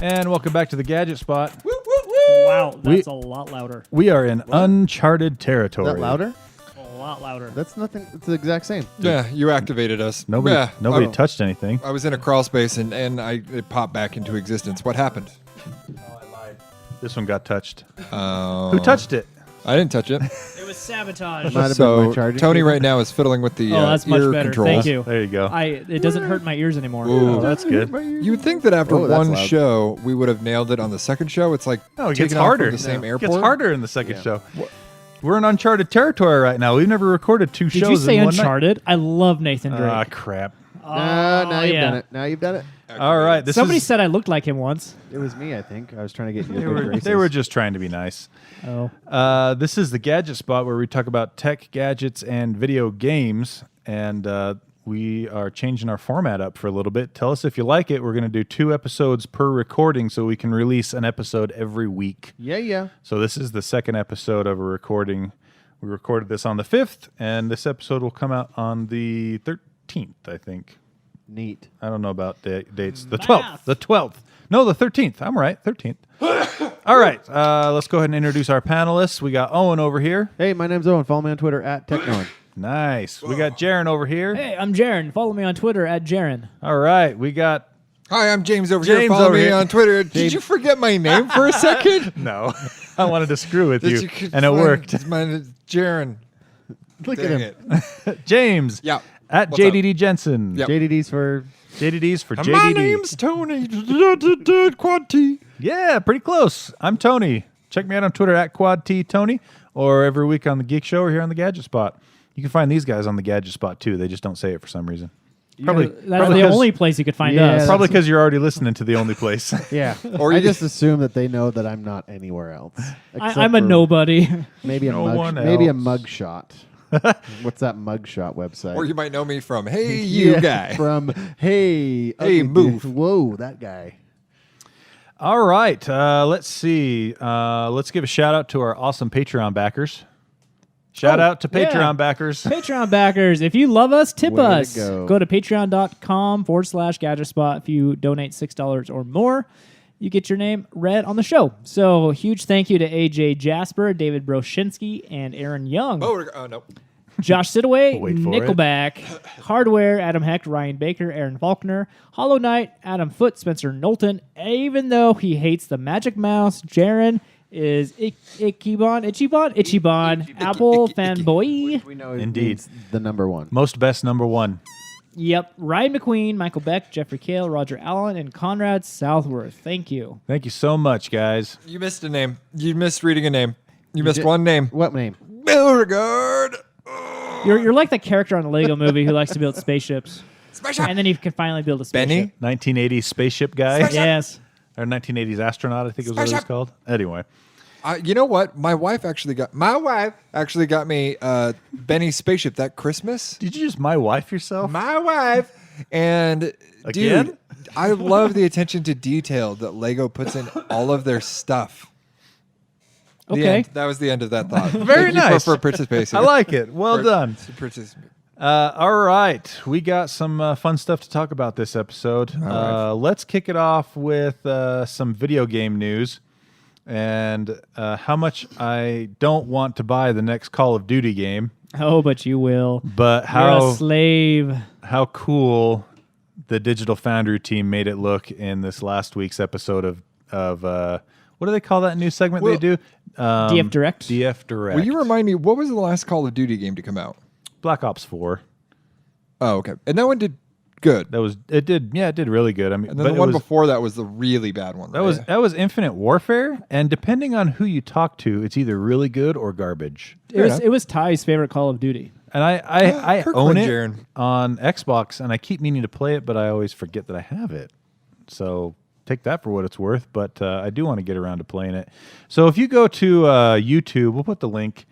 And welcome back to the Gadget Spot. Woo, woo, woo. Wow, that's a lot louder. We are in uncharted territory. Is that louder? A lot louder. That's nothing. It's the exact same. Yeah, you activated us. Nobody touched anything. I was in a crawl space and it popped back into existence. What happened? This one got touched. Oh. Who touched it? I didn't touch it. It was sabotage. Might have been So my charging Tony cable. right now is fiddling with the That's much ear better. controls. Thank you. There you go. It doesn't hurt my ears anymore. Ooh. Oh, that's good. You would think that after Oh, that's one loud. show, we would have nailed it on the second show. It's like No, it taking gets off from harder. the same It airport. gets harder in the second show. We're in uncharted territory right now. We've never recorded two Did shows you say in one Uncharted? I love Nathan night. Drake. Ah, crap. Now you've yeah. done it. Now you've done it. All right. Somebody said I looked like him once. It was me, I think. I was trying to get you. they were just trying to be nice. Oh. This is the Gadget Spot where we talk about tech, gadgets, and video games. And we are changing our format up for a little bit. Tell us if you like it. We're going to do 2 episodes per recording so we can release an episode every week. Yeah. So this is the second episode of a recording. We recorded this on the 5th, and this episode will come out on the 13th, I think. Neat. I don't know about dates. The Math. 12th. The 12th. No, the 13th. I'm right. 13th. All right. Let's go ahead and introduce our panelists. We got Owen over here. Hey, my name's Owen. Follow me on Twitter at TechNoan. Nice. We got Jaron over here. Hey, I'm Jaren. Follow me on Twitter at Jaren. All right. We got... Hi, I'm James over here. James Follow over me here. on Twitter. Did you forget my name for a second? No. I wanted to screw with you, could and it find- worked. It's mine, Jaron. Look Dang at him. it. James. Yeah. At What's up? JDD Jensen. Yep. JDD's for... JDD's for And JDD. my name's Tony. Quad T. Yeah, pretty close. I'm Tony. Check me out on Twitter at QuadTTony, or every week on the Geek Show or here on the Gadget Spot. You can find these guys on the Gadget Spot too. They just don't say it for some reason. Probably That's the only place you could find Yeah, us. Probably because you're already listening to the only place. Yeah. Or I you- just assume that they know that I'm not anywhere else. except I'm a for nobody. Maybe a No one maybe a else. mug shot. What's that mug shot website? Or you might know me from Hey You Yeah, Guy. From Hey Ugly Move. Dude. Whoa, that guy. All right. Let's see. Let's give a shout out to our awesome Patreon backers. Shout out to yeah. Patreon backers. Patreon backers, if you love us, tip Way to us. go. To patreon.com/GadgetSpot. If you donate $6 or more, you get your name read on the show. So huge thank you to AJ Jasper, David Broshinsky, and Aaron Young. Oh, no. Josh Sidaway, Wait for Nickelback, Hardware, Adam Hecht, Ryan Baker, Aaron Faulkner, Hollow Knight, Adam Foote, Spencer Knowlton. Even though he hates the Magic Mouse, Jaron is Ichibon, Apple fanboy. We know it Indeed. means the number one. Most best number one. Yep, Ryan McQueen, Michael Beck, Jeffrey Kale, Roger Allen, and Conrad Southworth. Thank you. Thank you so much, guys. You missed a name. You missed reading a name. You missed did- one name. What name? Beauregard. You're like the character on the Lego movie who likes to build spaceships, Spaceship. and then you can finally build a Benny. spaceship. 1980s spaceship guy. Yes. Or 1980s astronaut, I think is what it was called. Anyway. You know what? My wife actually got me Benny's spaceship that Christmas. Did you just my wife yourself? My wife. And Again? dude, I love the attention to detail that Lego puts in all of their stuff. The Okay. end. That was the end of that thought. Very Thank you nice. for participating. I like it. Well done. Participating. All right. We got some fun stuff to talk about this episode. Let's kick it off with some video game news and how much I don't want to buy the next Call of Duty game, Oh, but you will. but You're a slave. how cool the Digital Foundry team made it look in this last week's episode of what do they call that new segment they do? DF Direct. DF Direct. Will you remind me, what was the last Call of Duty game to come out? Black Ops 4. Oh, okay. And that one did good. It did really good. I mean, And then but the it one was, before that was the really bad one. that was Infinite Warfare, and depending on who you talk to, it's either really good or garbage. It was Ty's favorite Call of Duty. And I Kirkland, own it Jaron. on Xbox, and I keep meaning to play it, but I always forget that I have it. So take that for what it's worth. But I do want to get around to playing it. So if you go to YouTube, we'll put the link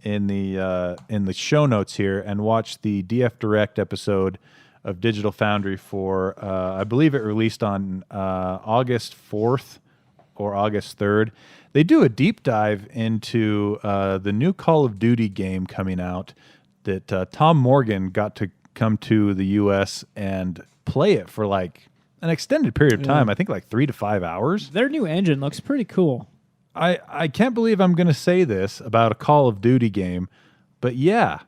in the show notes here, and watch the DF Direct episode of Digital Foundry for I believe it released on August 4th or August 3rd. They do a deep dive into the new Call of Duty game coming out that Tom Morgan got to come to the U.S. and play it for like an extended period of time. I think like 3 to 5 hours. Their new engine looks pretty cool. I can't believe I'm going to say this about a Call of Duty game, but yeah,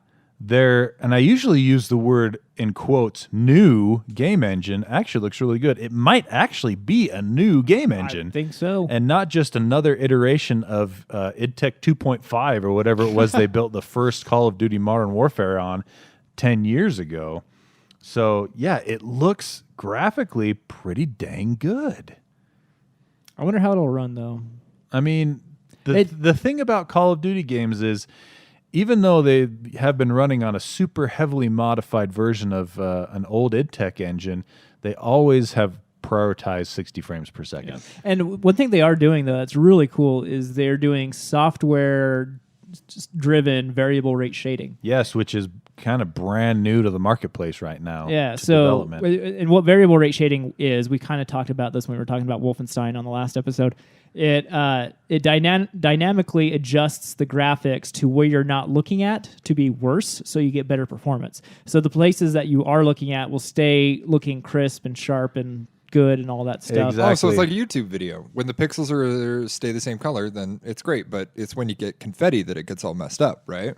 and I usually use the word in quotes, new game engine actually looks really good. It might actually be a new game engine. I think so. And not just another iteration of IdTech 2.5 or whatever it was they built the first Call of Duty Modern Warfare on 10 years ago. So, yeah, it looks graphically pretty dang good. I wonder how it'll run, though. I mean, the thing about Call of Duty games is even though they have been running on a super heavily modified version of an old IdTech engine, they always have prioritized 60 frames per second. Yeah. And one thing they are doing, though, that's really cool is they're doing software-driven variable rate shading. Yes, which is kind of brand new to the marketplace right now. Yeah, so and what variable rate shading is, we kind of talked about this when we were talking about Wolfenstein on the last episode. It dynamically adjusts the graphics to where you're not looking at to be worse, so you get better performance. So the places that you are looking at will stay looking crisp and sharp and good and all that stuff. Exactly. Oh, so it's like a YouTube video. When the pixels stay the same color, then it's great. But it's when you get confetti that it gets all messed up, right?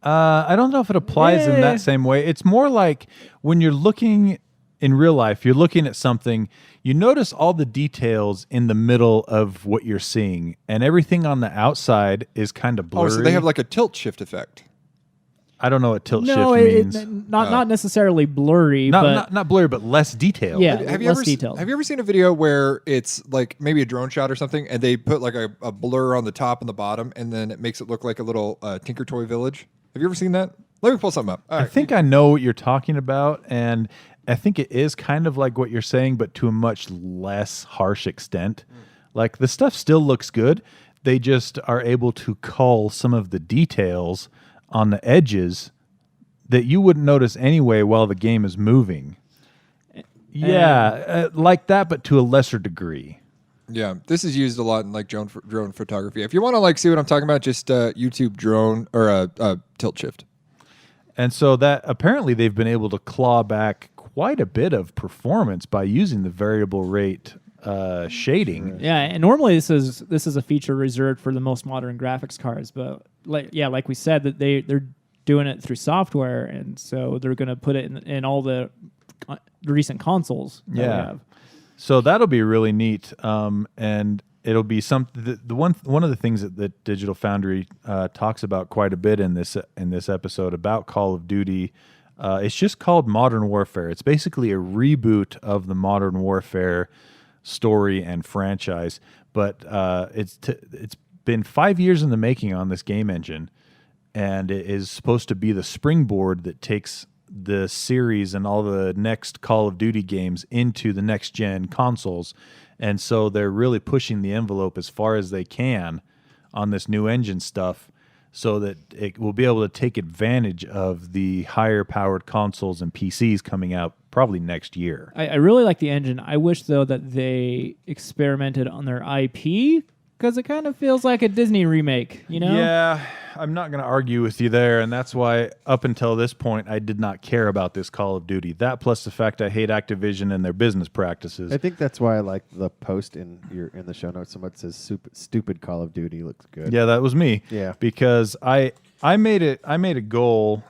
I don't know if it applies in that same way. It's more like when you're looking in real life, you're looking at something, you notice all the details in the middle of what you're seeing, and everything on the outside is kind of blurry. Oh, so they have like a tilt shift effect. I don't know what tilt shift means. Not necessarily blurry, but not blurry, but less detailed. Yeah, Have you less ever detailed. Have you ever seen a video where it's like maybe a drone shot or something, and they put like a blur on the top and the bottom, and then it makes it look like a little Tinker Toy Village? Have you ever seen that? Let me pull something up. All I right. think I know what you're talking about, and I think it is kind of like what you're saying, but to a much less harsh extent. Like the stuff still looks good. They just are able to cull some of the details on the edges that you wouldn't notice anyway while the game is moving. Yeah, like that, but to a lesser degree. Yeah, this is used a lot in like drone photography. If you want to like see what I'm talking about, just YouTube drone or tilt shift. And so that apparently they've been able to claw back quite a bit of performance by using the variable rate shading. yeah, and normally this is a feature reserved for the most modern graphics cards, but like we said, that they're doing it through software, and so they're going to put it in all the recent consoles that we have. So that'll be really neat, and it'll be something. One of the things that Digital Foundry talks about quite a bit in this episode about Call of Duty, it's just called Modern Warfare. It's basically a reboot of the Modern Warfare story and franchise, but it's been 5 years in the making on this game engine, and it is supposed to be the springboard that takes the series and all the next Call of Duty games into the next gen consoles. And so they're really pushing the envelope as far as they can on this new engine stuff so that it will be able to take advantage of the higher powered consoles and PCs coming out probably next year. I really like the engine. I wish, though, that they experimented on their IP, because it kind of feels like a Disney remake, you know? Yeah, I'm not going to argue with you there, and that's why up until this point I did not care about this Call of Duty. That plus the fact I hate Activision and their business practices. I think that's why I like the post in the show notes so much. Says stupid Call of Duty looks good. Yeah, that was me. Yeah, because I made a goal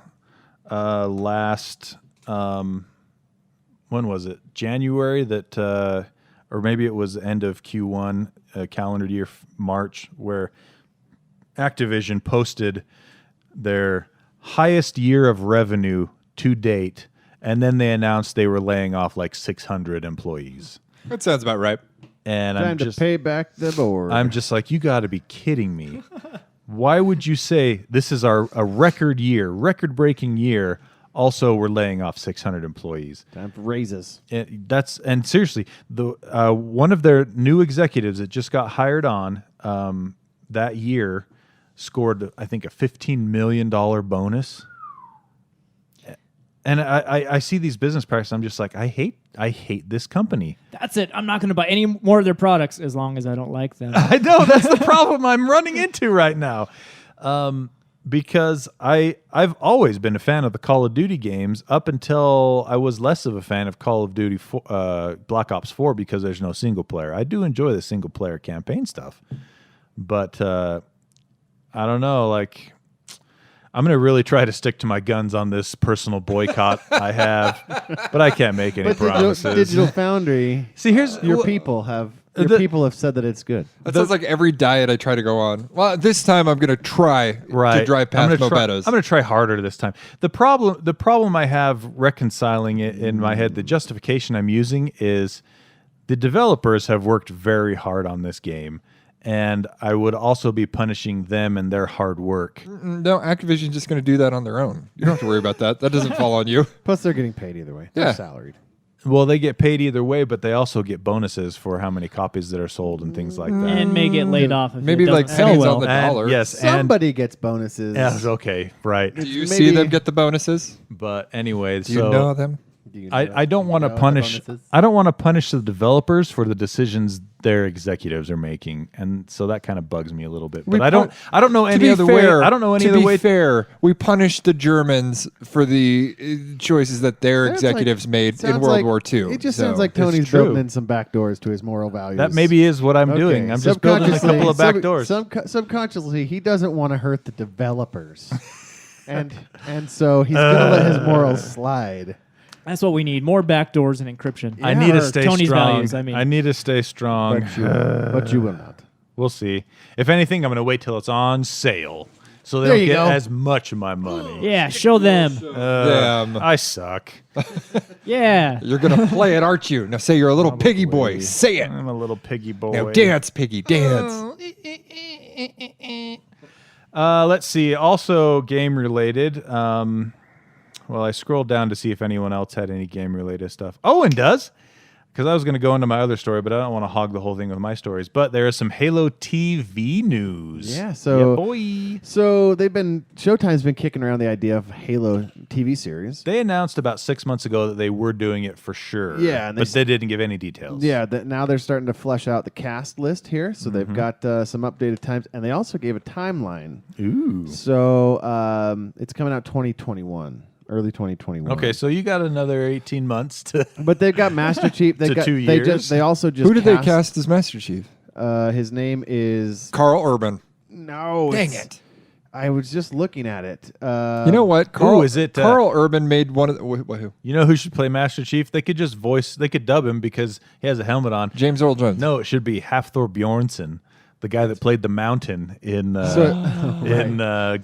last when was it? January that or maybe it was end of Q1 calendar year March, where Activision posted their highest year of revenue to date, and then they announced they were laying off like 600 employees. That sounds about right. And time to pay back the board. I'm just like, you got to be kidding me. Why would you say this is a record year, record-breaking year? Also, we're laying off 600 employees. Time for raises. And seriously, the one of their new executives that just got hired on that year scored, I think, a $15 million bonus. And I see these business practices. I'm just like, I hate this company. That's it. I'm not going to buy any more of their products as long as I don't like them. I know that's the problem I'm running into right now. because I've always been a fan of the Call of Duty games up until I was less of a fan of Call of Duty Black Ops 4 because there's no single player. I do enjoy the single player campaign stuff, but I don't know. Like, I'm gonna really try to stick to my guns on this personal boycott I have, but I can't make any But promises. Digital Foundry, See, here's your people have said that it's good. That sounds like every diet I try to go on. Well, this time I'm going to try to drive past I'm Mobetta's. going to try harder this time. The problem I have reconciling it in my head, the justification I'm using is the developers have worked very hard on this game, and I would also be punishing them and their hard work. No, Activision's just going to do that on their own. You don't have to worry about that. That doesn't fall on you. Plus, they're getting paid either way. Yeah. They're salaried. Well, they get paid either way, but they also get bonuses for how many copies that are sold and things like that. And may get laid off if Maybe it like doesn't sell pennies well. on the And dollar. yes, Somebody gets bonuses. and okay, right. Do you Maybe- see them get the bonuses? But anyway, Do you know them? Do you know I don't want to the punish. bonuses? I don't want to punish the developers for the decisions their executives are making, and so that kind of bugs me a little bit. But I don't know any other way. I don't know any other way. To be fair, we punished the Germans for the choices that their Sounds executives like- made in sounds World like- War II. It just So- sounds like It's Tony's true. building in some back doors to his moral values. That maybe is what I'm doing. I'm just building a couple of back doors. Subconsciously, he doesn't want to hurt the developers, and so he's going to let his morals slide. That's what we need. More back doors and encryption. I need to Or stay Tony's strong. values, I mean. need to stay strong. But you will not. We'll see. If anything, I'm going to wait till it's on sale, so they There don't you get go. as much of my money. Yeah, show them. Them. I suck. Yeah. You're going to play it, aren't you? Now say you're a little piggy boy. Say it. I'm a little piggy boy. Now dance, piggy, dance. Let's see. Also, game related. Well, I scrolled down to see if anyone else had any game related stuff. Owen does, because I was going to go into my other story, but I don't want to hog the whole thing with my stories. But there is some Halo TV news. Yeah, so- yeah, boy. So Showtime's been kicking around the idea of Halo TV series. They announced about 6 months ago that they were doing it for sure. Yeah, and but they didn't give any details. Yeah, now they're starting to flesh out the cast list here. So they've got some updated times, and they also gave a timeline. Ooh. So it's coming out 2021. Early 2021. Okay, so you got another 18 months to. But they've got Master Chief. They To got 2 years? They also just Who did they cast as Master Chief? His name is Carl Urban. no. Dang it's- it. I was just looking at it. You know what? Carl, is it, Carl Urban made one of the, who? You know who should play Master Chief? They could just they could dub him because he has a helmet on. James Earl Jones. No, it should be Hafthor Bjornsson, the guy that played the Mountain in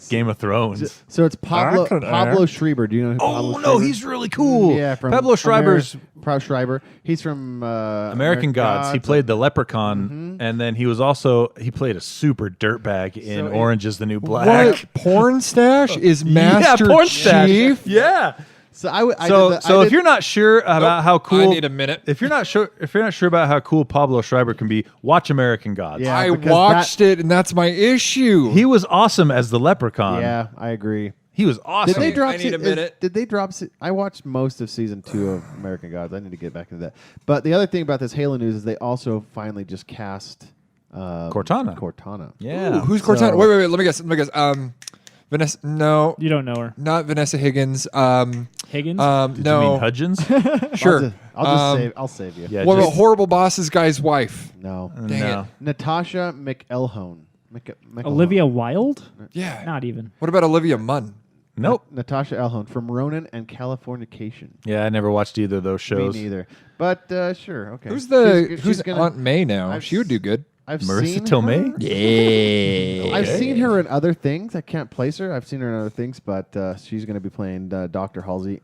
Game of Thrones. So it's Pablo I could Schreiber. Do you know who Pablo Oh Schreiber no, is? he's really cool. Yeah, from Pablo Schreiber's Schreiber. He's from American Gods. He played the Leprechaun, and then he played a super dirtbag in So Orange Is the New Black. What? Porn stash is Master Porn Stash. Chief? Yeah. So I did So if you're not sure about how cool, I need a minute. If you're not sure about how cool Pablo Schreiber can be, watch American Gods. Yeah. I because watched it, and that's my issue. He was awesome as the Leprechaun. yeah, I agree. He was awesome. Did they drop? I need a minute. Did they drop? I watched most of season 2 of American Gods. I need to get back into that. But the other thing about this Halo news is they also finally just cast Cortana. Cortana. Yeah. Ooh, who's So- Cortana? Wait. Let me guess. Vanessa? No, You don't know her. not Vanessa Higgins. Higgins? Did you no. mean Hudgens? Sure. I'll save you. Yeah. What just- about Horrible Boss's guy's wife? No. Dang no. it. Natasha McElhone. Olivia Wilde? Yeah. Not even. What about Olivia Munn? Nope. Natasha Elhone from Ronan and Californication. Yeah, I never watched either of those shows. Me neither. But sure, okay. Who's She's gonna- Aunt May now? I've She would do good. I've Marissa seen Tomei? her. Yeah. I've seen her in other things. I can't place her. I've seen her in other things, but she's going to be playing Dr. Halsey,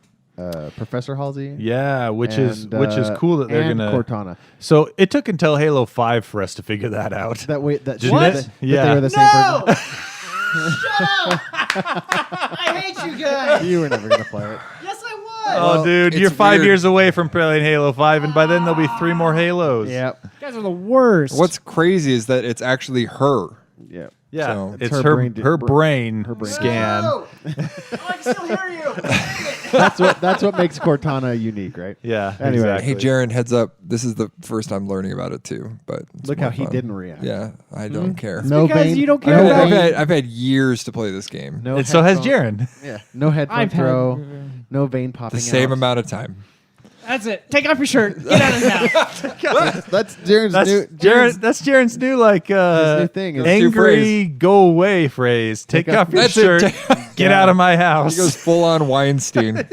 Professor Halsey. Yeah, which is and, cool that they're and gonna. Cortana. So it took until Halo 5 for us to figure that out. That way, that Didn't that- it? that Yeah. they were the same person. I hate you guys. You were never going to play it. Yes, I was. Oh, dude, it's you're 5 weird. years away from playing Halo 5, and by then there'll be 3 more Halos. Yep. You guys are the worst. What's crazy is that it's actually her. Yep. Yeah, So- it's It's her her brain brain scan. I can still hear you. That's what makes Cortana unique, right? Yeah. Anyway. exactly. Hey, Jaron, heads up. This is the first time learning about it too. But it's Look more how he fun. didn't react. Yeah, I don't care. No because vein. you don't care no about- vein- I've had years to play this game. No And so has headphone- Jaron. Yeah. No headphone I've had- throw. No vein popping The same out. amount of time. That's it. Take off your shirt. Get out of the house. That's Jaren's That's new. Jaron. That's Jaron's new new thing. His new angry phrase. go away phrase. Take off your That's it. shirt. Get out of my house. He goes full on Weinstein.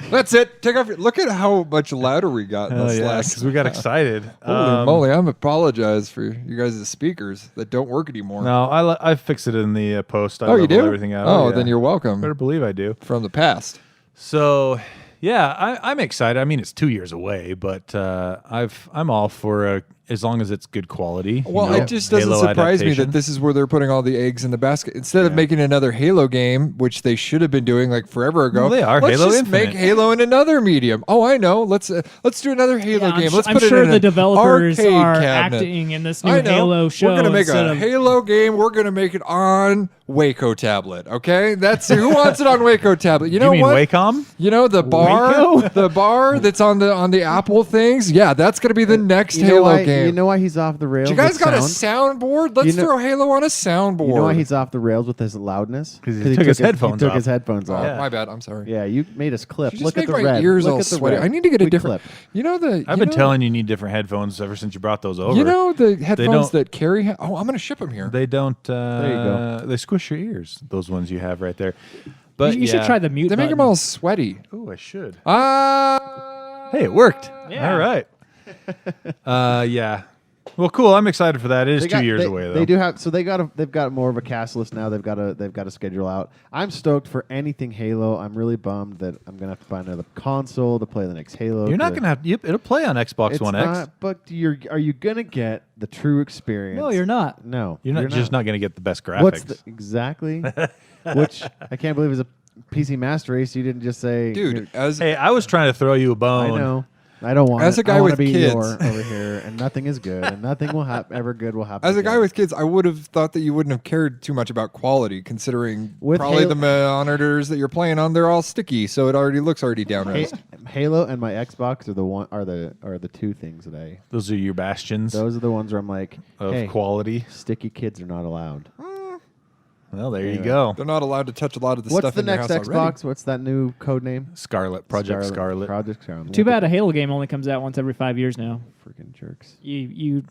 That's it. Take off your. Look at how much louder we got in Oh this yeah, last. because we got excited. Holy moly! I'm apologize for you guys' speakers that don't work anymore. No, I fixed it in the post. I Oh, you leveled do? everything out. Oh, yeah. then you're welcome. better believe I do. From the past. So, yeah, I'm excited. I mean, it's 2 years away, but I'm all for as long as it's good quality. Well, you know, it just doesn't Halo surprise me that adaptation. this is where they're putting all the eggs in the basket. Instead of making another Halo game, which they should have been doing like forever ago. Well, they are. Let's Halo just Infinite. make Halo in another medium. Oh, I know. Let's do another Halo Yeah, game. Let's I'm put sure it in the an developers arcade are cabinet. acting in this new I know. Halo show. We're gonna make instead a of- Halo game. We're gonna make it on Waco tablet. Okay, that's who wants it on Waco tablet. You You know mean what? Wacom? You know the bar, Waco? the bar that's on the Apple things. Yeah, that's gonna be the next You know Halo why? game. You know why he's off the rails? You guys with got a sound? soundboard? Let's You know- throw Halo on a soundboard. You know why he's off the rails with his loudness? 'Cause he took his headphones He took off. his headphones Oh, off. Yeah. my bad. I'm sorry. Yeah, you made us clip. You just Look at make the my red. ears Look all at the sweaty. red. I need to get a We different. clip. You know the. I've been telling you need different headphones ever since you brought those over. You know the headphones don't- that carry. Oh, I'm gonna ship them here. They don't. you go. They squish your ears. Those ones you have right there. But you should try the mute They make them button. all sweaty. Oh, I should. Ah. Hey, it worked. Yeah. All right. Yeah. Well, cool. I'm excited for that. It is 2 years away though. They do have so they've got more of a cast list now. They've got a schedule out. I'm stoked for anything Halo. I'm really bummed that I'm gonna have to find another console to play the next Halo. You're not gonna have. Yep, it'll play on Xbox It's One not, X. but are you gonna get the true experience? No, you're not. No, You're not just not gonna get the best graphics. What's exactly? Which I can't believe is a PC Master Race. You didn't just say, Dude, as Hey, I was trying to throw you a I bone. know. I don't want As it. a guy I wanna with be kids. Eeyore over here, and nothing is good, and nothing will ever good will happen. as a guy again. with kids, I would have thought that you wouldn't have cared too much about quality, considering With probably Halo- the monitors that you're playing on, they're all sticky, so it already looks down res. Halo and my Xbox are the two things that I. Those are your bastions Those are the ones where I'm like, of hey, quality. sticky kids are not allowed. Well, there you Anyway. go. They're not allowed to touch a lot of the What's stuff the in your next house Xbox? already. What's that new code name? Scarlet, Project Scarlet. Project Scarlet. Too bad a Halo game only comes out once every 5 years now. Freaking jerks. You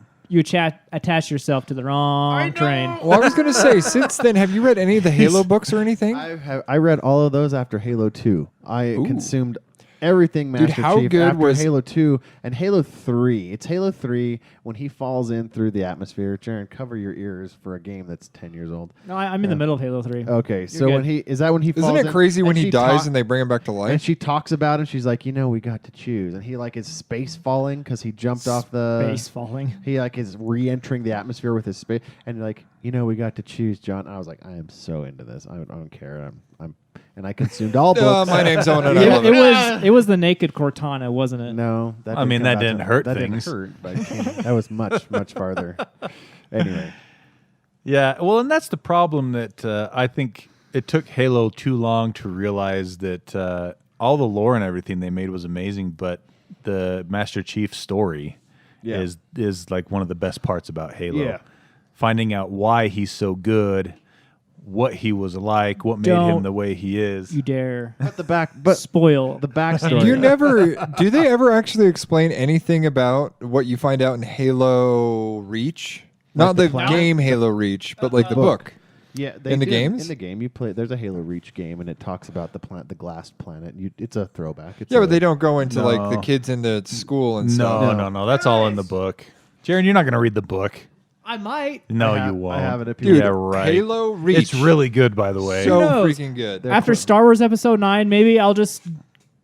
attach yourself to the wrong train. Well, I was going to say, since then, have you read any of the Halo books or anything? I read all of those after Halo 2. I consumed everything Dude, Master how Chief good after was- Halo 2 and Halo 3. It's Halo 3 when he falls in through the atmosphere. Jaron, cover your ears for a game that's 10 years old. No, I'm in the middle of Halo 3. Okay, so good. when he falls Isn't it in, crazy when and he she dies ta- and they bring him back to and life? she talks about it, and she's like, we got to choose. And he like is space falling because he jumped off the Space falling. He like is re-entering the atmosphere with his space, and like, we got to choose, John. I was like, I am so into this. I don't care. And I consumed all books. My name's Owen and I It, love it was the naked Cortana, wasn't it? No, that I mean, come that back didn't to- hurt that things. Didn't hurt, but that was much farther. Anyway, Yeah, well, and that's the problem that I think it took Halo too long to realize that all the lore and everything they made was amazing, but the Master Chief story Yeah. is like one of the best parts about Halo. Yeah. Finding out why he's so good, what he was like, what made him Don't the way he is. You dare but spoil the backstory. Do they ever actually explain anything about what you find out in Halo Reach? Not the the planet? game Halo Reach, but like the book. Yeah, In the do. games? In the game, you play. There's a Halo Reach game, and it talks about the glass planet. It's a throwback. It's Yeah, a- but they don't go into like the No. kids into school and stuff. No. That's all in the book. Jaron, you're not going to read the book. I might. No, I have- you won't. I have it up Dude, here. Yeah, right. Halo Reach. It's really good, by the way. so knows? freaking good. They're After cl- Star Wars Episode 9, maybe I'll just,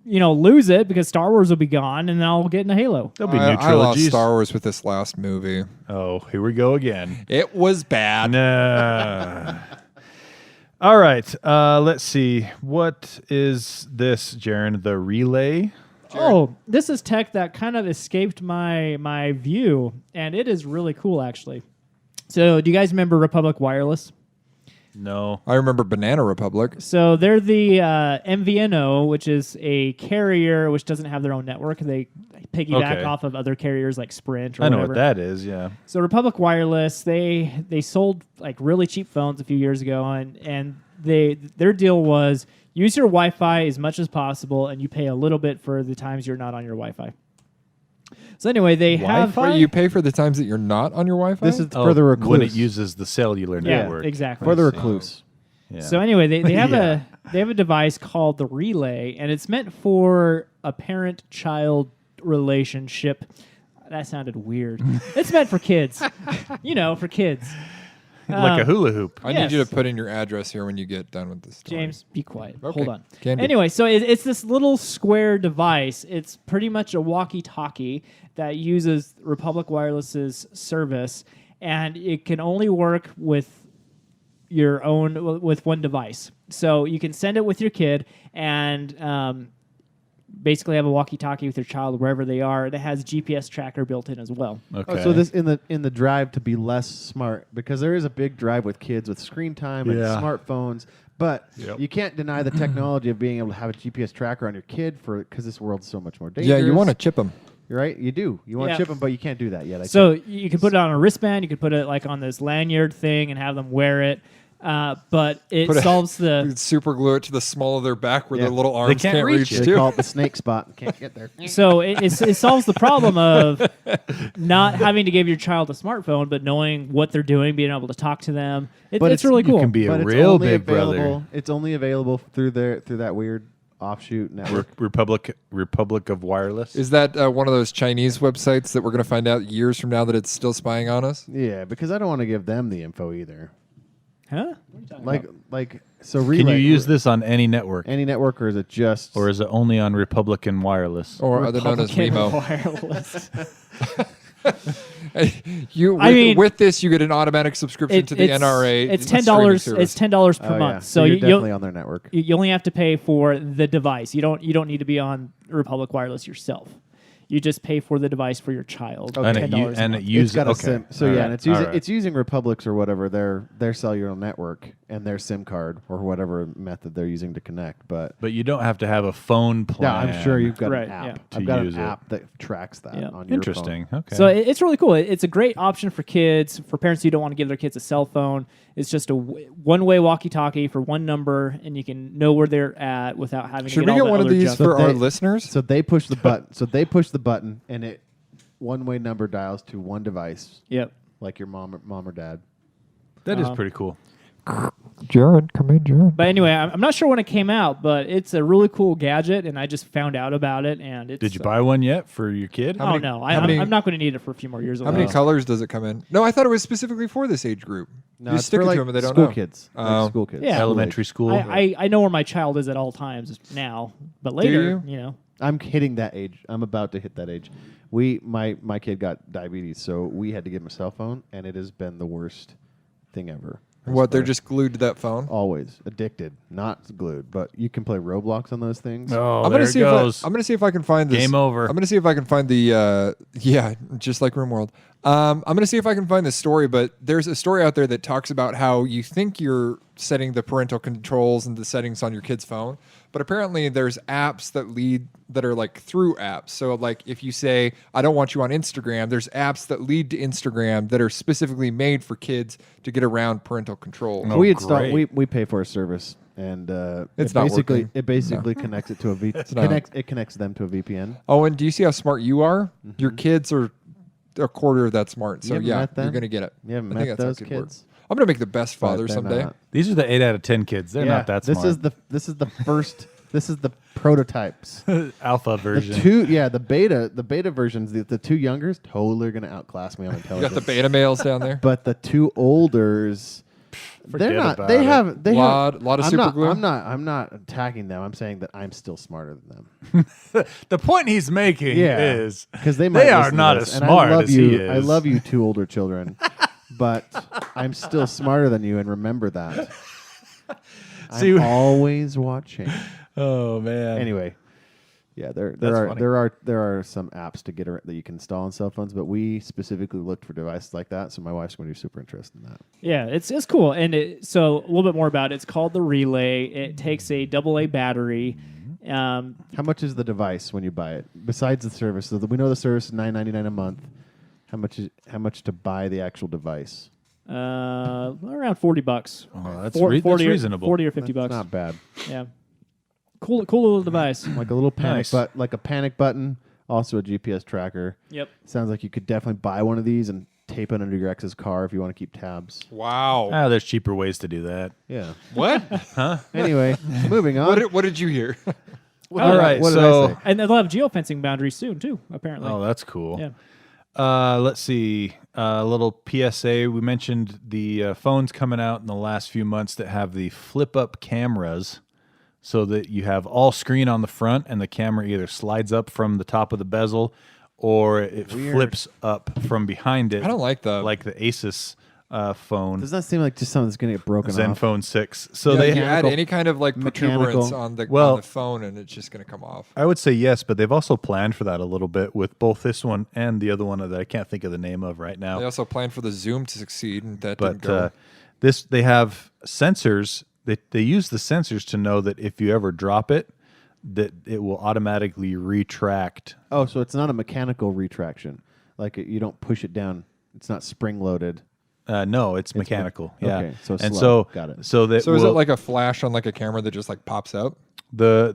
lose it because Star Wars will be gone and then I'll get into Halo. There'll be new I lost trilogies. Star Wars with this last movie. Oh, here we go again. It was bad. Nah. All right. Let's see. What is this, Jaron? The relay? Oh, this is tech that kind of escaped my view, and it is really cool, actually. So, do you guys remember Republic Wireless? No. I remember Banana Republic. So they're the MVNO, which is a carrier which doesn't have their own network. They piggyback Okay. off of other carriers like Sprint or I know whatever. what that is. Yeah. So Republic Wireless, they sold like really cheap phones a few years ago, and their deal was use your Wi-Fi as much as possible, and you pay a little bit for the times you're not on your Wi-Fi. So anyway, they have Wi-Fi? Wait, you pay for the times that you're not on your Wi-Fi? This is for the recluse. when it uses the cellular yeah, network. exactly. for the I see. recluse. Yeah. So anyway, they have Yeah. they have a device called the Relay, and it's meant for a parent-child relationship. That sounded weird. It's meant for kids, for kids. like a hula hoop. I need you Yes. to put in your address here when you get done with this story. James, be quiet. Okay. Hold on. Can do. Anyway, so it's this little square device. It's pretty much a walkie-talkie that uses Republic Wireless's service, and it can only work with with one device. So you can send it with your kid and basically have a walkie-talkie with your child wherever they are. It has GPS tracker built in as well. Okay. Oh, so this in the drive to be less smart, because there is a big drive with kids with screen time and Yeah. smartphones, but Yep. you can't deny the technology of being able to have a GPS tracker on your kid because this world's so much more dangerous. Yeah, you want to chip them. You're right. You do. You want Yeah. to chip them, but you can't do that yet. I So think. you can put it on a wristband. You could put it like on this lanyard thing and have them wear it. But it Put a- solves the Super glue it to the small of their back where Yeah. their little arms can't can't reach reach it. They to. call it the snake spot and can't get there. so it solves the problem of not having to give your child a smartphone, but knowing what they're doing, being able to talk to them. It's really you cool. can be But a it's real only big brother. available. It's only available through that weird offshoot network. Republic of Wireless. Is that one of those Chinese websites that we're going to find out years from now that it's still spying on us? Yeah, because I don't want to give them the info either. Huh? So Can relay, you use this on any network, any network, or is it just or is it only on Republican Wireless? Or other known as Republican Wemo. Wireless. With this, you get an automatic subscription to the NRA. It's streaming $10. service. It's $10 per Oh, month. yeah. So you're you definitely on their network. you only have to pay for the device. You don't need to be on Republic Wireless yourself. You just pay for the device for your child. And it, $10 a and month. it uses It's got a okay. SIM. So All yeah, right. and it's using All right. it's using Republic's or whatever their cellular network and their SIM card or whatever method they're using to connect. But But you don't have to have a phone plan. yeah, I'm sure you've got Right, an app. yeah. To I've got use an it. app that tracks that Yeah. on your Interesting. phone. Okay. So it's really cool. It's a great option for kids, for parents who don't want to give their kids a cell phone. It's just a one-way walkie-talkie for one number, and you can know where they're at without having Should to we get get all the one of other these junk. for our they- listeners? So they push the button. So they push the button, and it one-way number dials to one device, Yep. like your mom or dad. that is pretty cool. Jared, come in, Jared. But anyway, I'm not sure when it came out, but it's a really cool gadget, and I just found out about it. And it's, Did you buy one yet for your kid? Oh no, I'm not going to need it for a few more years. How many least. colors does it come in? No, I thought it was specifically for this age group. No, you it's stick for it like to them and they don't school know. kids. Oh. Like school kids. Yeah. Elementary school. I know where my child is at all times now, but later, you? know, I'm hitting that age. I'm about to hit that age. My kid got diabetes, so we had to give him a cell phone, and it has been the worst thing ever. I What, they're swear. just glued to that phone? always addicted, not glued, but you can play Roblox on those things. Oh, I'm there gonna it see goes. I'm gonna see if I can find this. Game over. I'm gonna see if I can find the yeah, just like RimWorld. I'm gonna see if I can find this story, but there's a story out there that talks about how you think you're setting the parental controls and the settings on your kid's phone, but apparently there's apps that are like through apps. So like if you say I don't want you on Instagram, there's apps that lead to Instagram that are specifically made for kids to get around parental control. Oh, we install great. we pay for a service, and It's it not basically working. it basically connects it to a not. it connects them to a VPN. Oh, and do you see how smart you are? Your kids are a quarter of that smart. So haven't yeah, met you're them? gonna get it. You haven't I think met that's how those it could work. kids? I'm gonna make the best But father they're someday. not. These are the 8 out of 10 kids. They're Yeah, not that this smart. is the first. This is the prototypes. Alpha The version. the beta versions. The two youngers totally are going to outclass me on You got intelligence. the beta males down there. But the two olders, Forget they're not. about They it. have. They Lot have. of I'm super not, glue? I'm not attacking them. I'm saying that I'm still smarter than them The point he's making Yeah. is because they might they are listen to not this, as and smart I love as you. he is. I love you, two older children, but I'm still smarter than you, and remember that. See, I'm always watching. Oh man. Anyway, Yeah, there That's are funny. there are some apps to get that you can install on cell phones, but we specifically looked for devices like that. So my wife's going to be super interested in that. Yeah, it's cool. And so a little bit more about it. It's called the Relay. It takes a AA battery. How much is the device when you buy it? Besides the service, so we know the service is $9.99 a month. How much to buy the actual device? Around $40. Oh, that's, Four- that's 40 or- reasonable. 40 or 50 That's bucks. not bad. Yeah. Cool little device. Like a little panic, Nice. but like a panic button, also a GPS tracker. Yep. Sounds like you could definitely buy one of these and tape it under your ex's car if you want to keep tabs. Wow. There's cheaper ways to do that. Yeah. What? Anyway, moving on. What did you hear? All right, what did I so say? And they'll have geofencing boundaries soon too, apparently. oh, that's cool. Yeah. Let's see. A little PSA. We mentioned the phones coming out in the last few months that have the flip-up cameras, so that you have all screen on the front, and the camera either slides up from the top of the bezel, or it flips up from behind it. I don't like the like the Asus phone, Does that seem like just something that's going to get broken off? Zenfone 6. So Yeah, they you add mechanical- any kind of like protuberance mechanical- on the Well- phone, and it's just going to come off. I would say yes, but they've also planned for that a little bit with both this one and the other one that I can't think of the name of right now. They also planned for the zoom to succeed, and that didn't But go. they have sensors. They use the sensors to know that if you ever drop it, that it will automatically retract. Oh, so it's not a mechanical retraction. Like you don't push it down. It's not spring loaded. No, it's mechanical. Yeah. okay, so and slow. so Got it. So that So is it will- like a flash on like a camera that just like pops out? the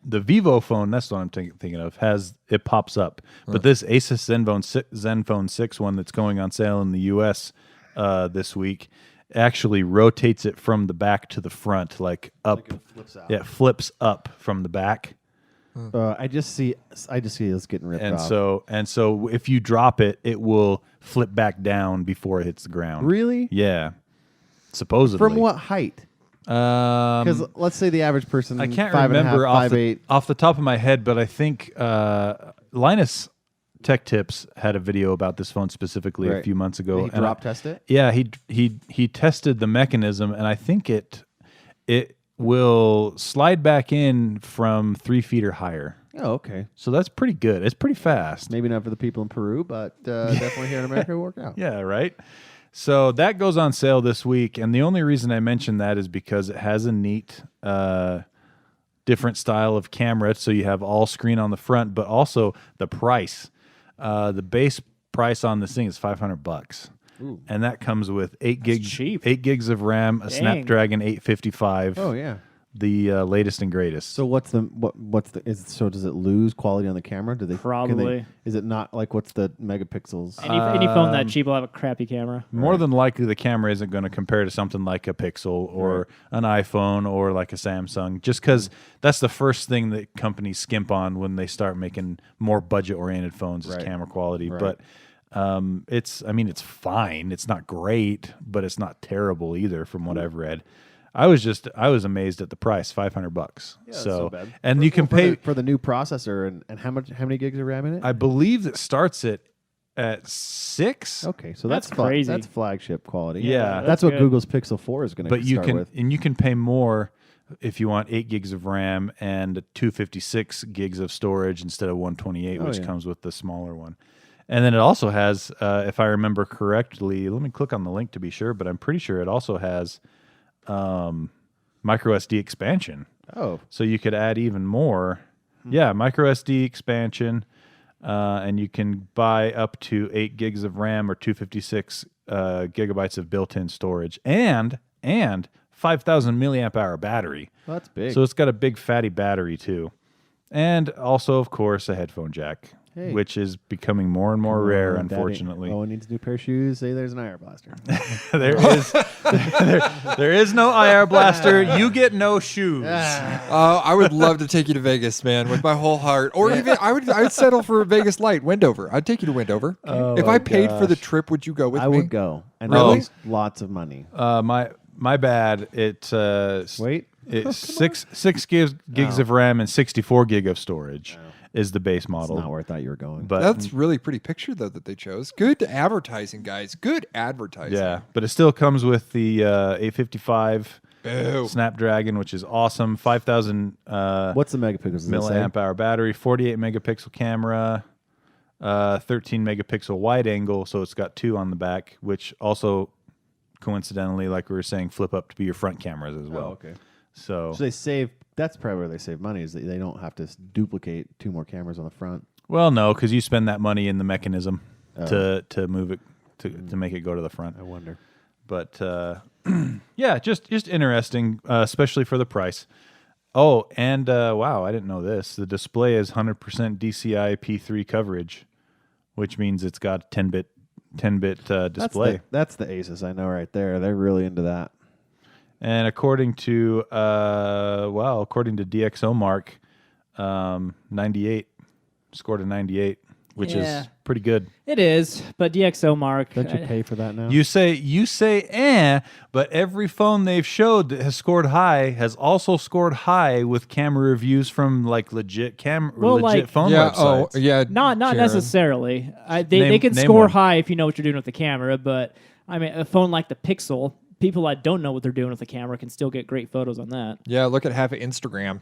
Vivo phone? That's what I'm thinking of. Has it pops up? But this Asus Zenfone 6 one that's going on sale in the U.S. This week actually rotates it from the back to the front, like up. it flips out. Yeah, it flips up from the back. I just see it's getting ripped And off. so if you drop it, it will flip back down before it hits the ground. Really? Yeah. Supposedly. From what height? Because Um, let's say the average person, I can't 5.5, remember 5'8". off the top of my head, but I think Linus Tech Tips had a video about this phone specifically a Right. few months ago. Did he and drop test it? Yeah, he tested the mechanism, and I think it will slide back in from 3 feet or higher. Oh, okay. So that's pretty good. It's pretty fast. Maybe not for the people in Peru, but definitely here in America it'll work out. Yeah, right. So that goes on sale this week, and the only reason I mention that is because it has a neat, different style of camera. So you have all screen on the front, but also the price. The base price on this thing is $500, and that comes with 8 gigs, cheap. 8 gigs of RAM, a Dang. Snapdragon 855. Oh yeah. The latest and greatest. So what's the so does it lose quality on the camera? Do they Probably. is it not like what's the megapixels? Any phone that cheap will have a crappy camera. More than likely, the camera isn't going to compare to something like a Pixel or an iPhone or like a Samsung, just because that's the first thing that companies skimp on when they start making more budget-oriented phones is Right. camera quality. Right. But it's fine. It's not great, but it's not terrible either, from what I've read. I was amazed at the price, $500. that's so so bad. and you can for pay. for the new processor and how many gigs of RAM in it? I believe that starts at 6. Okay, so That's that's crazy. That's flagship quality. Yeah. that's That's what good. Google's Pixel 4 is going to But you start can with. and you can pay more if you want 8 gigs of RAM and 256 gigs of storage instead of 128, which yeah. comes with the smaller one. And then it also has, if I remember correctly, let me click on the link to be sure, but I'm pretty sure it also has micro SD expansion. Oh, So you could add even more. Yeah, micro SD expansion, and you can buy up to 8 gigs of RAM or 256 gigabytes of built-in storage, and 5,000 milliamp hour battery. well, that's big. So it's got a big fatty battery too, and also, of course, a headphone jack, Hey. which is becoming more and more rare, Daddy. unfortunately. Oh, needs a new pair of shoes. Say there's an IR blaster. there is no IR blaster. You get no shoes. I would love to take you to Vegas, man, with my whole heart. Or even I'd settle for a Vegas light, Wendover. I'd take you to Wendover. If I paid for the trip, would you go with I me? would go. And Really? lots of money. My bad. It's Wait. It's six gigs of RAM and 64 gig of storage is the base It's model. not where I thought you were going. But That's really pretty picture though that they chose. Good advertising, guys. Good advertising. yeah, but it still comes with the 855 Boo. Snapdragon, which is awesome. 5,000 What's the megapixels? Does it say? milliamp hour battery, 48 megapixel camera, 13 megapixel wide angle. So it's got 2 on the back, which also coincidentally, like we were saying, flip up to be your front cameras as well. Oh, okay. So So they save. That's probably where they save money. Is that they don't have to duplicate 2 more cameras on the front. well, no, because you spend that money in the mechanism to move it to make it go to the front. I wonder. But yeah, just interesting, especially for the price. Oh, and wow, I didn't know this. The display is 100% DCI P3 coverage, which means it's got 10-bit display. That's the Asus I know right there. They're really into that. And according to DxOMark, 98 scored a 98, which is pretty good. It is, but DxOMark. Don't you pay for that now? You say, but every phone they've showed that has scored high has also scored high with camera reviews from like legit phone websites. Oh, yeah. Not Jared. necessarily. They can name score one. high if you know what you're doing with the camera, but I mean, a phone like the Pixel, people that don't know what they're doing with the camera can still get great photos on that. Yeah, look at half of Instagram.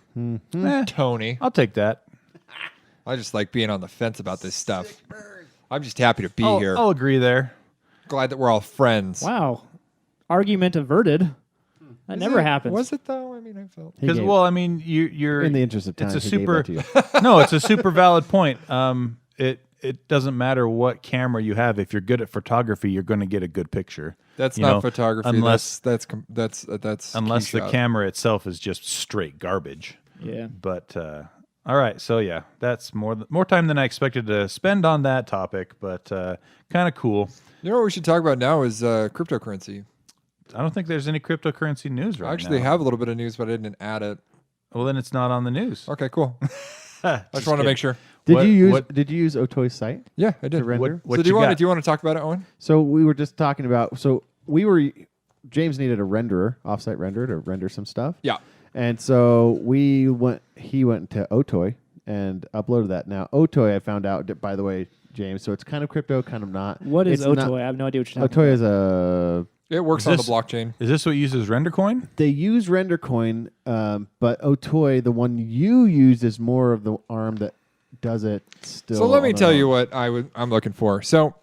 Tony. I'll take that. I just like being on the fence about this stuff. I'm just happy to be I'll, here. I'll agree there. Glad that we're all friends. Wow. Argument averted. That never happens. Was it though? I mean, I felt. He Because gave- I mean, you're in the interest of time, It's a he gave that super. to you. No, it's a super valid point. It doesn't matter what camera you have. If you're good at photography, you're going to get a good picture. That's You not know, photography. unless that's unless the key shot. camera itself is just straight garbage. Yeah. But all right, so yeah, that's more time than I expected to spend on that topic, but kind of cool. You know what we should talk about now is cryptocurrency. I don't think there's any cryptocurrency news right I actually now. have a little bit of news, but I didn't add it. Well, then it's not on the news. Okay, cool. I just want to make sure. What- Did you use what- Did you use Otoy's site Yeah, I did. to render? What so do you you want got? do you want to talk about it, Owen? So we were just talking about. So James needed a renderer, offsite renderer to render some stuff. Yeah. And so he went to Otoy and uploaded that. Now Otoy, I found out, by the way, James. So it's kind of crypto, kind of not. What is It's Otoy? not- I have no idea what you're talking Otoy about. is a. It works Is on this- the blockchain. Is this what uses RenderCoin? They use RenderCoin, but Otoy, the one you used, is more of the arm that does it still. So let me on tell their you own. what I'm looking for. So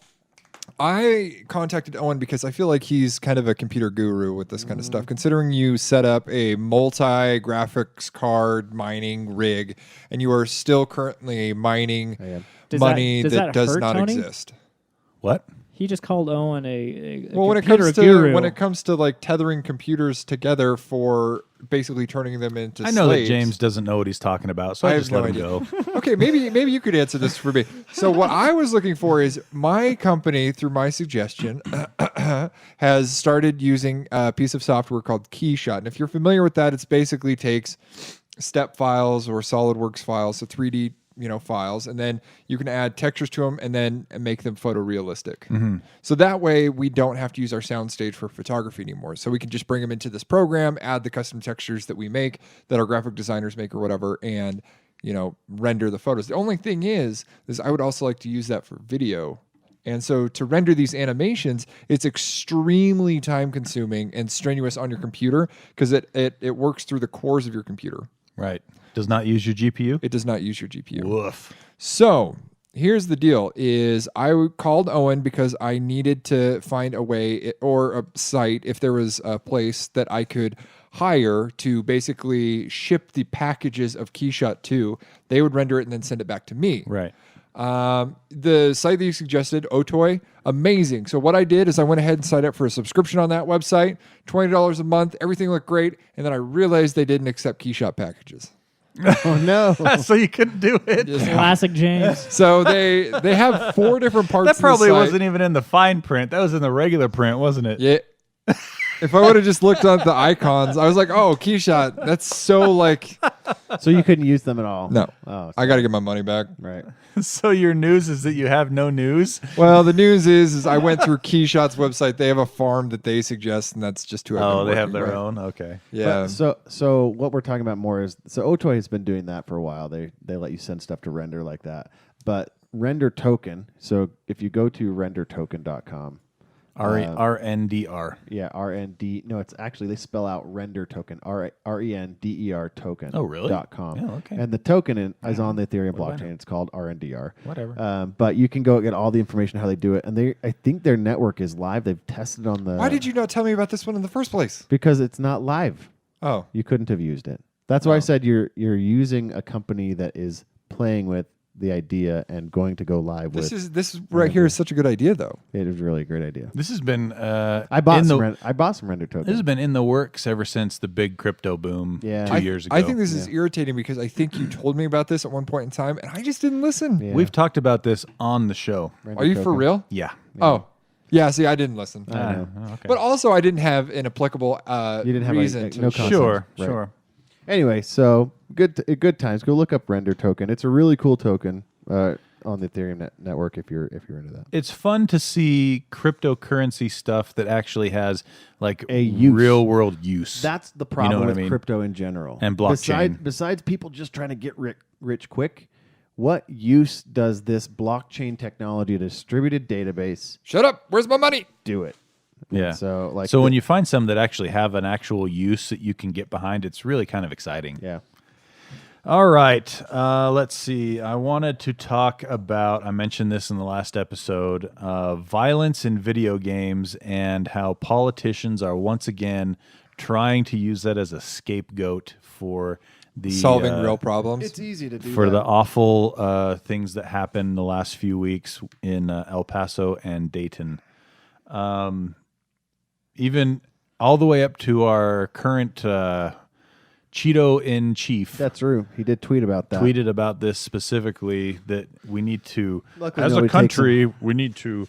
I contacted Owen because I feel like he's kind of a computer guru with this kind of stuff. Considering you set up a multi-graphics card mining rig and you are still currently mining am. money Does that that does hurt, not Tony? exist. What? He just called Owen a Well, when it computer comes to guru. like tethering computers together for basically turning them into I know slaves. that James doesn't know what he's talking about, so I I have just no let him idea. go. Okay, maybe you could answer this for me. So what I was looking for is my company, through my suggestion, has started using a piece of software called Keyshot. And if you're familiar with that, it's basically takes step files or SolidWorks files, so 3D files, and then you can add textures to them and then make them photorealistic. So that way we don't have to use our soundstage for photography anymore. So we can just bring them into this program, add the custom textures that we make, that our graphic designers make or whatever, and render the photos. The only thing is I would also like to use that for video. And so to render these animations, it's extremely time consuming and strenuous on your computer because it works through the cores of your computer. Right. Does not use your GPU? It does not use your GPU. Woof. So here's the deal: is I called Owen because I needed to find a way or a site, if there was a place that I could hire to basically ship the packages of Keyshot to. They would render it and then send it back to me. Right. The site that you suggested, Otoy, amazing. So what I did is I went ahead and signed up for a subscription on that website, $20 a month. Everything looked great, and then I realized they didn't accept Keyshot packages. Oh no! So you couldn't do it. Classic James. So they have 4 different parts. That probably of the site. wasn't even in the fine print. That was in the regular print, wasn't it? Yeah. If I would have just looked at the icons, I was like, "Oh, Keyshot, that's so like." So you couldn't use them at all. No, Oh, I got to get my money back. right. So your news is that you have no news? Well, the news is I went through Keyshot's website. They have a farm that they suggest, and that's just who I've Oh, been they have working their with. own? Okay. Yeah. So what we're talking about more is Otoy has been doing that for a while. They let you send stuff to render like that. But Render Token. So if you go to rendertoken.com, RNDR. Yeah, RND. No, it's actually they spell out render token. RENDER token. Oh, really? .com. Yeah, okay. And the token is on the Ethereum What do I blockchain. know? It's called RNDR. Whatever. But you can go get all the information how they do it, and I think their network is live. They've tested on the. Why did you not tell me about this one in the first place? Because it's not live. Oh, You couldn't have used it. That's why I Oh. said you're using a company that is playing with the idea and going to go live this with. is right here is such a good idea though. It is really a great idea. This has been I bought some render tokens. This has been in the works ever since the big crypto boom Yeah. 2 years ago. I think this is irritating because I think you told me about this at one point in time and I just didn't listen. Yeah. We've talked about this on the show. Render Are you for token. real? Yeah. Oh, yeah. See, I didn't listen. I know. Okay. But also, I didn't have an applicable You didn't have reason to no shut- concept. sure, Right. sure. Anyway, so good times. Go look up render token. It's a really cool token on the Ethereum network if you're into that. It's fun to see cryptocurrency stuff that actually has like A use. real world use. That's the problem what I with mean? crypto in general And blockchain. Besides people just trying to get rich quick, what use does this blockchain technology, distributed database, Shut up. Where's my money? do it? yeah. And so So when you find some that actually have an actual use that you can get behind, it's really kind of exciting. yeah. All right. Let's see. I wanted to talk about, I mentioned this in the last episode, violence in video games and how politicians are once again trying to use that as a scapegoat for the Solving real problems. It's easy to do for that. the awful things that happened the last few weeks in El Paso and Dayton. Even all the way up to our current Cheeto in chief That's true. He did tweet about that. tweeted about this specifically, that we need to, Luckily, as a nobody takes country, we need to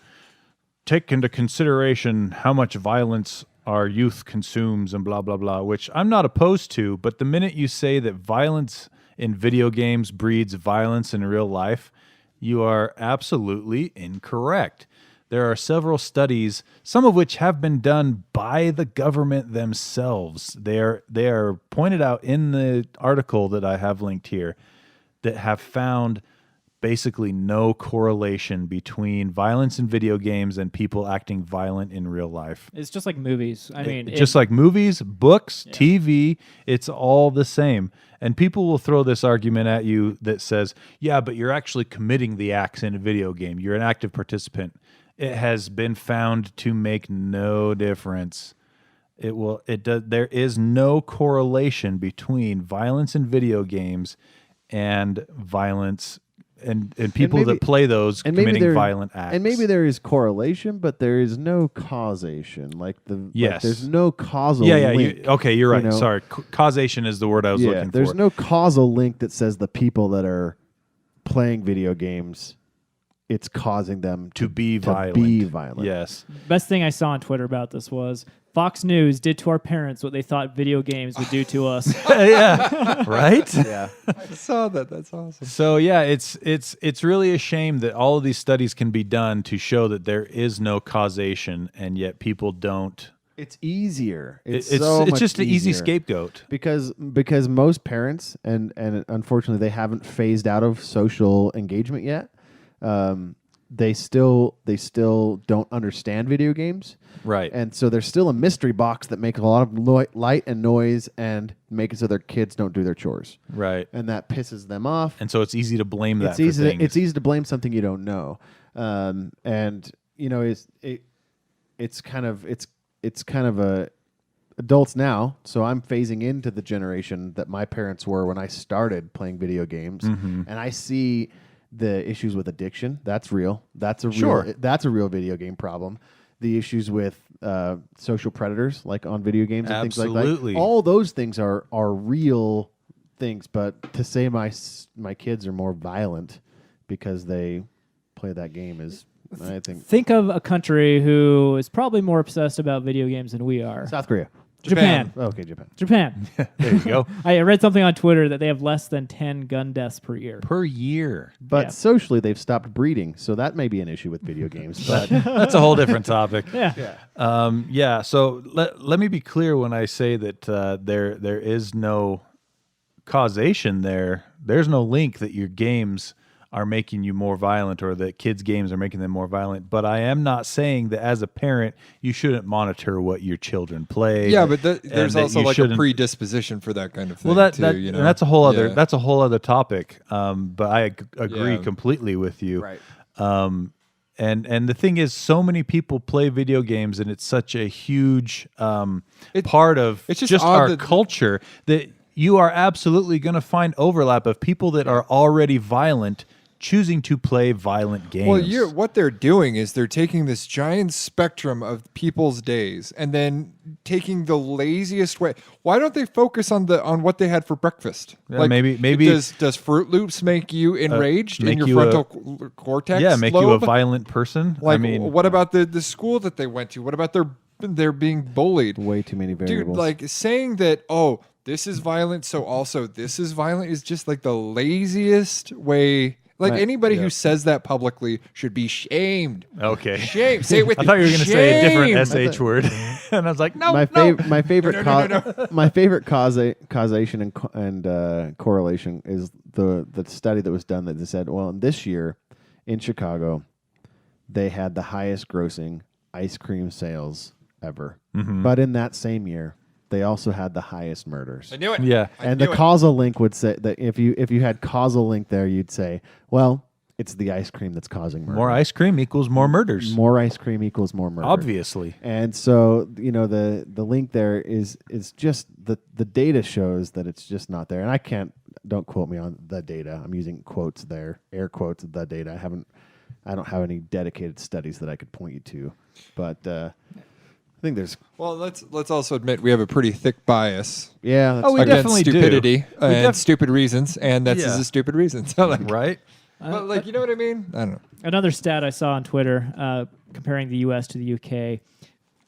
take into consideration how much violence our youth consumes and blah, blah, blah, which I'm not opposed to. But the minute you say that violence in video games breeds violence in real life, you are absolutely incorrect. There are several studies, some of which have been done by the government themselves. They are pointed out in the article that I have linked here, that have found basically no correlation between violence in video games and people acting violent in real life. It's just like movies. I mean, Just like movies, books, TV, it's all the same. And people will throw this argument at you that says, yeah, but you're actually committing the acts in a video game. You're an active participant. It has been found to make no difference. There is no correlation between violence in video games and violence and people maybe- that play those and maybe committing there- violent acts. And maybe there is correlation, but there is no causation. Yes. there's no causal yeah, link. okay, you're right. you know? Sorry, causation is the word I was Yeah, looking there's for. no causal link that says the people that are playing video games, it's causing them to be violent. be violent. Yes. best thing I saw on Twitter about this was Fox News did to our parents what they thought video games would do to us. Yeah. Right? Yeah. I saw that. That's awesome. So yeah, it's really a shame that all of these studies can be done to show that there is no causation, and yet people don't. It's easier. It's so much just an easy easier. scapegoat. Because most parents and unfortunately they haven't phased out of social engagement yet. They still don't understand video games, Right. and so there's still a mystery box that makes a lot of light and noise and make it so their kids don't do their chores, Right. and that pisses them off. And so it's easy to blame that It's for easy. things. It's easy to blame something you don't know, and you know it's kind of a adults now. So I'm phasing into the generation that my parents were when I started playing video games, Mm-hmm. and I see the issues with addiction. That's real. That's a Sure. real. That's a real video game problem. The issues with social predators, like on video games and things like Absolutely. that. All those things are real things. But to say my kids are more violent because they play that game is, I think, Think of a country who is probably more obsessed about video games than we are. South Korea. Japan. Oh, okay, Japan. Japan. There you go. I read something on Twitter that they have less than 10 gun deaths per year. Per year. But Yeah. socially, they've stopped breeding, so that may be an issue with video games. But That's a whole different topic. Yeah. So let me be clear when I say that there is no causation there. There's no link that your games are making you more violent or that kids' games are making them more violent. But I am not saying that as a parent, you shouldn't monitor what your children play. Yeah, but there's and that also you like a shouldn't- predisposition for that kind of thing. Well, that, too, that you know? and that's a whole other Yeah. that's a whole other topic. But I agree Yeah. completely with you. Right. And the thing is, so many people play video games, and it's such a huge part of it's just just odd our that- culture that you are absolutely going to find overlap of people that are already violent choosing to play violent games. Well, what they're doing is they're taking this giant spectrum of people's days and then taking the laziest way. Why don't they focus on what they had for breakfast? Yeah, maybe- does Fruit Loops make you enraged in make your you frontal cortex? yeah, make you a lobe? violent person. Like, I mean, what about the school that they went to? What about their being bullied? Way too many Dude, variables. like saying that, oh, this is violent, so also this is violent is just like the laziest way. Like Right, anybody yeah. who says that publicly should be shamed. okay. Shame. Say it with I thought you were going to say a different shame. SH word, and I was like, no, my no. my favorite No. my favorite causation and correlation is the study that was done that they said, well, this year in Chicago, they had the highest grossing ice cream sales ever. But in that same year, they also had the highest murders. I knew it. Yeah. I And knew the it. causal link would say that if you had causal link there, you'd say, well, it's the ice cream that's causing murder. More ice cream equals more murders. More ice cream equals more murder. Obviously. And so, the link there is just the data shows that it's just not there. And don't quote me on the data. I'm using quotes there, air quotes, the data. I don't have any dedicated studies that I could point you to. But I think there's, Well, let's also admit we have a pretty thick bias yeah. That's Oh, we true. against definitely do. stupidity We and stupid reasons, and that's Yeah. just a stupid reason. So like, Right? but like, you know what I mean? I don't know. Another stat I saw on Twitter comparing the U.S. to the U.K.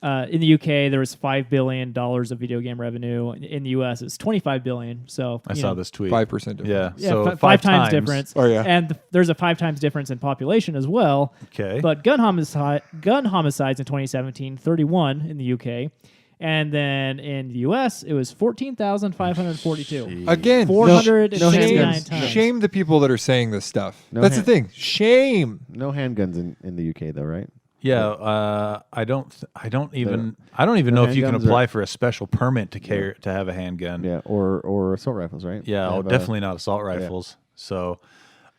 In the UK, there was $5 billion of video game revenue. In the US, it's $25 billion. So I saw this tweet. 5% difference. Yeah. Yeah, So five times difference. Oh, yeah. And there's a 5 times difference in population as well. Okay. But gun homicides in 2017, 31 in the UK. And then in the US, it was 14,542. Again, 469 handguns. times. Shame the people that are saying this stuff. No That's hand- the thing. Shame. No handguns in the UK though, right? Yeah, I don't even know if you can handguns apply are- for a special permit to have a handgun. Yeah, or assault rifles, right? Yeah, They oh, have, definitely not assault rifles. So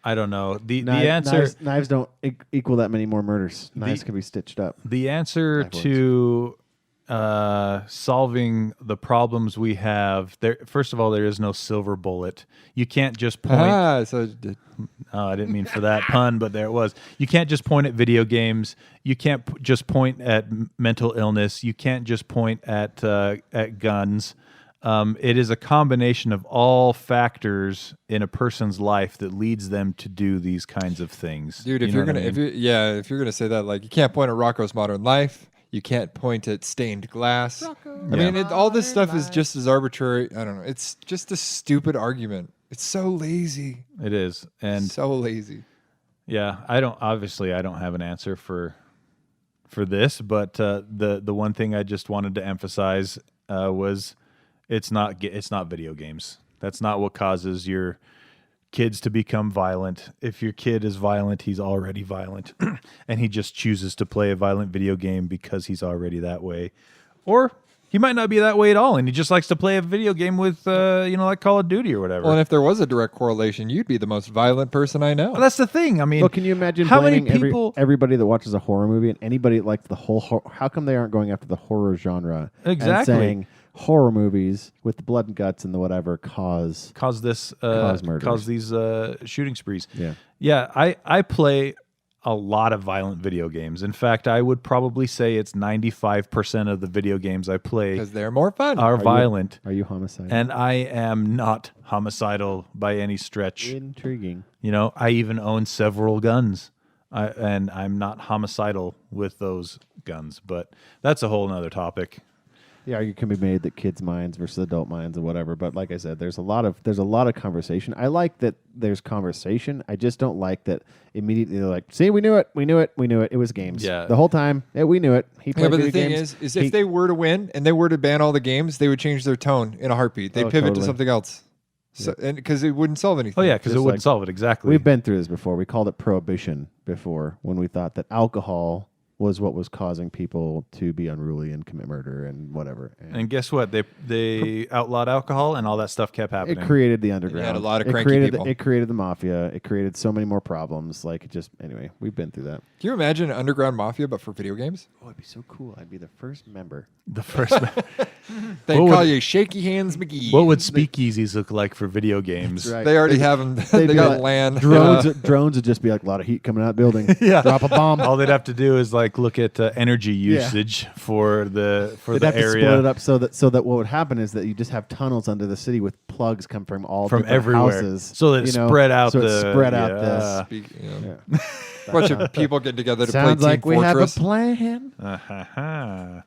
I don't know. The knives, answer knives don't equal that many more murders. Knives can be stitched up. the answer Knife to solving the problems we have there. First of all, there is no silver bullet. You can't just point. Oh, I didn't mean for that pun, but there it was. You can't just point at video games. You can't just point at mental illness. You can't just point at guns. It is a combination of all factors in a person's life that leads them to do these kinds of things. Dude, You if know you're what I gonna, mean? if you're gonna say that, like, you can't point at Rocco's Modern Life. You can't point at stained glass. I mean, all this stuff is just as arbitrary. I don't know. It's just a stupid argument. It's so lazy. It is, and So lazy. yeah, I don't have an answer for this, but the one thing I just wanted to emphasize was it's not video games. That's not what causes your kids to become violent. If your kid is violent, he's already violent, and he just chooses to play a violent video game because he's already that way, or he might not be that way at all, and he just likes to play a video game with like Call of Duty or whatever. Well, and if there was a direct correlation, you'd be the most violent person I know. Well, that's the thing. I mean, Well, can you imagine how many blaming people? everybody that watches a horror movie and anybody that likes the whole how come they aren't going after the horror genre Exactly. and saying horror movies with the blood and guts and the whatever cause cause this murders. cause these shooting sprees. Yeah. I play a lot of violent video games. In fact, I would probably say it's 95% of the video games I play Because they're more fun. are violent, Are you homicidal? and I am not homicidal by any stretch. Intriguing. You know, I even own several guns, and I'm not homicidal with those guns. But that's a whole nother topic. The argument can be made that kids' minds versus adult minds or whatever. But like I said, there's a lot of conversation. I like that there's conversation. I just don't like that immediately they're like, see, we knew it. It was games. Yeah. The whole time, we knew it. He played Yeah, but the video thing games. is if they were to win and they were to ban all the games, they would change their tone in a heartbeat. They'd Oh, pivot to totally. something else. So, and because it wouldn't solve anything. Oh yeah, because it Just wouldn't like- solve it exactly. We've been through this before. We called it prohibition before when we thought that alcohol was what was causing people to be unruly and commit murder and whatever. and guess what? They outlawed alcohol, and all that stuff kept happening. it created the underground. had a lot of it cranky created people. It created the mafia. It created so many more problems. Like it just anyway, we've been through that. Can you imagine an underground mafia but for video games? Oh, it'd be so cool. I'd be the first member. The first. They What call would- you Shaky Hands McGee. What would speakeasies look like for video games? Right. They already have them. They'd They be got like, land. Drones would just be like a lot of heat coming out of the building. Yeah. Drop a bomb. All they'd have to do is like look at energy usage for the They'd have to split it area up so that what would happen is that you just have tunnels under the city with plugs come from all from different everywhere, houses, so that it you know, spread out. so it the spread out yeah. this. Bunch of people get together to Sounds play like Team we Fortress. have a plan.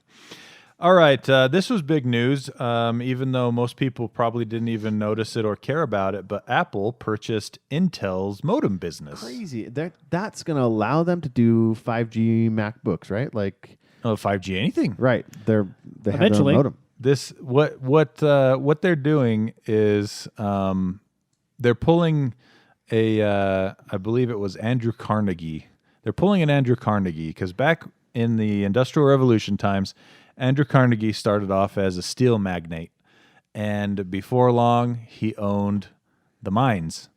All right, this was big news. Even though most people probably didn't even notice it or care about it, but Apple purchased Intel's modem business. Crazy. That's going to allow them to do 5G MacBooks, right? Like, Oh, 5G anything. right? They have their own Eventually. modem. This what they're doing is they're pulling I believe it was Andrew Carnegie. They're pulling an Andrew Carnegie because back in the Industrial Revolution times, Andrew Carnegie started off as a steel magnate, and before long he owned the mines,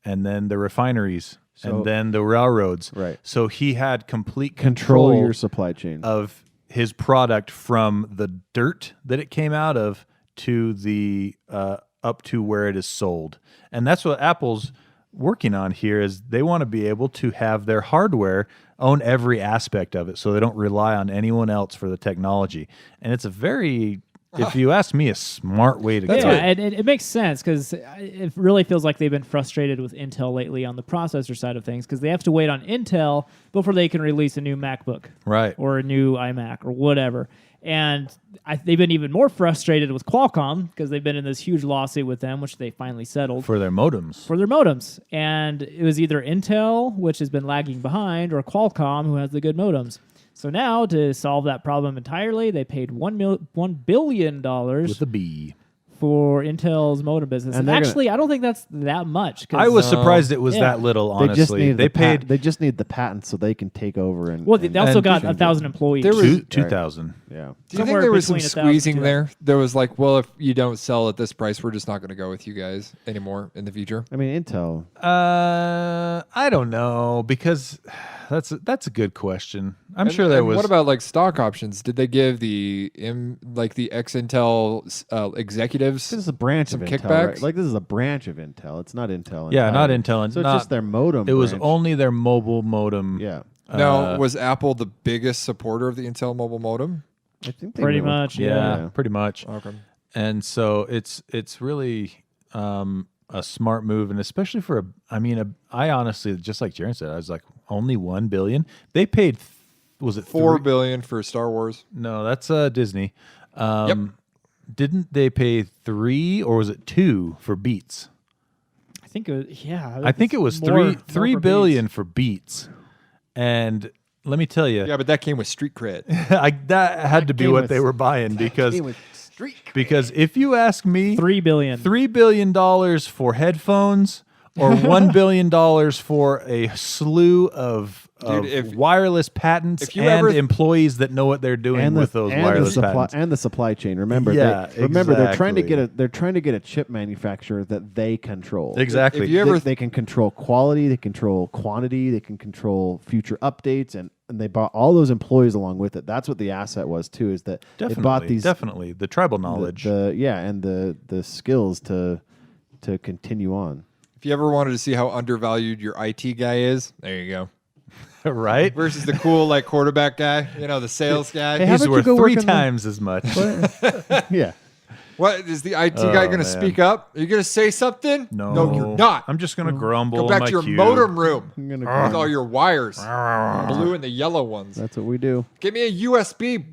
and then the refineries, and then the railroads. Right. So he had complete Control control your supply chain. of his product from the dirt that it came out of to the up to where it is sold. And that's what Apple's working on here is they want to be able to have their hardware own every aspect of it so they don't rely on anyone else for the technology. And it's a very, if you ask me, a smart way to go. Yeah, and it makes sense because it really feels like they've been frustrated with Intel lately on the processor side of things because they have to wait on Intel before they can release a new MacBook Right. or a new iMac or whatever. And they've been even more frustrated with Qualcomm because they've been in this huge lawsuit with them, which they finally settled For their modems. for their modems. And it was either Intel, which has been lagging behind, or Qualcomm, who has the good modems. So now, to solve that problem entirely, they paid $1 billion With a B. for Intel's modem business. And And they're actually, I don't think that's that much. 'cause, I was surprised it was Yeah. that little, They just honestly. need They paid They just need the patent so they can take over and. Well, they also and got change it. 1,000 employees. There was- 2,000. yeah. Do you Somewhere think there was some between 1,000 squeezing to- there? There was like, well, if you don't sell at this price, we're just not going to go with you guys anymore in the future. I mean, Intel. I don't know because that's a good question. I'm And- sure there and was. What about like stock options? Did they give the ex Intel executives? This is a branch Some of Intel, kickbacks? right? Like this is a branch of Intel. It's not Intel. Yeah, not entirely. Intel and So it's not- just their modem. it was branch. only their mobile modem. Yeah, Now, was Apple the biggest supporter of the Intel mobile modem? I think they Pretty were. much, Yeah, pretty much. Okay. And so it's really a smart move, and especially for I honestly, just like Jaron said, I was like only $1 billion. They paid, was it $4 billion for Star Wars. No, that's Disney. Yep. Didn't they pay 3 or was it 2 for Beats? I think it was, yeah. I think it was more- three more for billion Beats. for Beats. And let me tell you, Yeah, but that came with street cred. that had to be came what with- they were buying because Came with street cred. because if you ask me, $3 billion. $3 billion for headphones or $1 billion for a slew of Dude, if- wireless patents if you and ever- employees that know what they're doing with those wireless patents. and the supply chain. Remember, Yeah, they're trying to exactly. they're trying to get a chip manufacturer that they control. Exactly. If you ever They can control quality, they control quantity, they can control future updates, and they bought all those employees along with it. That's what the asset was too. Is that definitely, they bought these definitely the tribal knowledge. and the skills to continue on. If you ever wanted to see how undervalued your IT guy is, there you go. right? Versus the cool like quarterback guy, the sales guy. Hey, He's haven't you worth go 3 work on the- times as much. Yeah. What is the IT guy going to man. speak up? Are you going to say something? No, you're not. I'm just gonna grumble. Go in back my to your queue. modem room I'm gonna with all your wires, the blue and the yellow ones. That's what we do. Give me a USB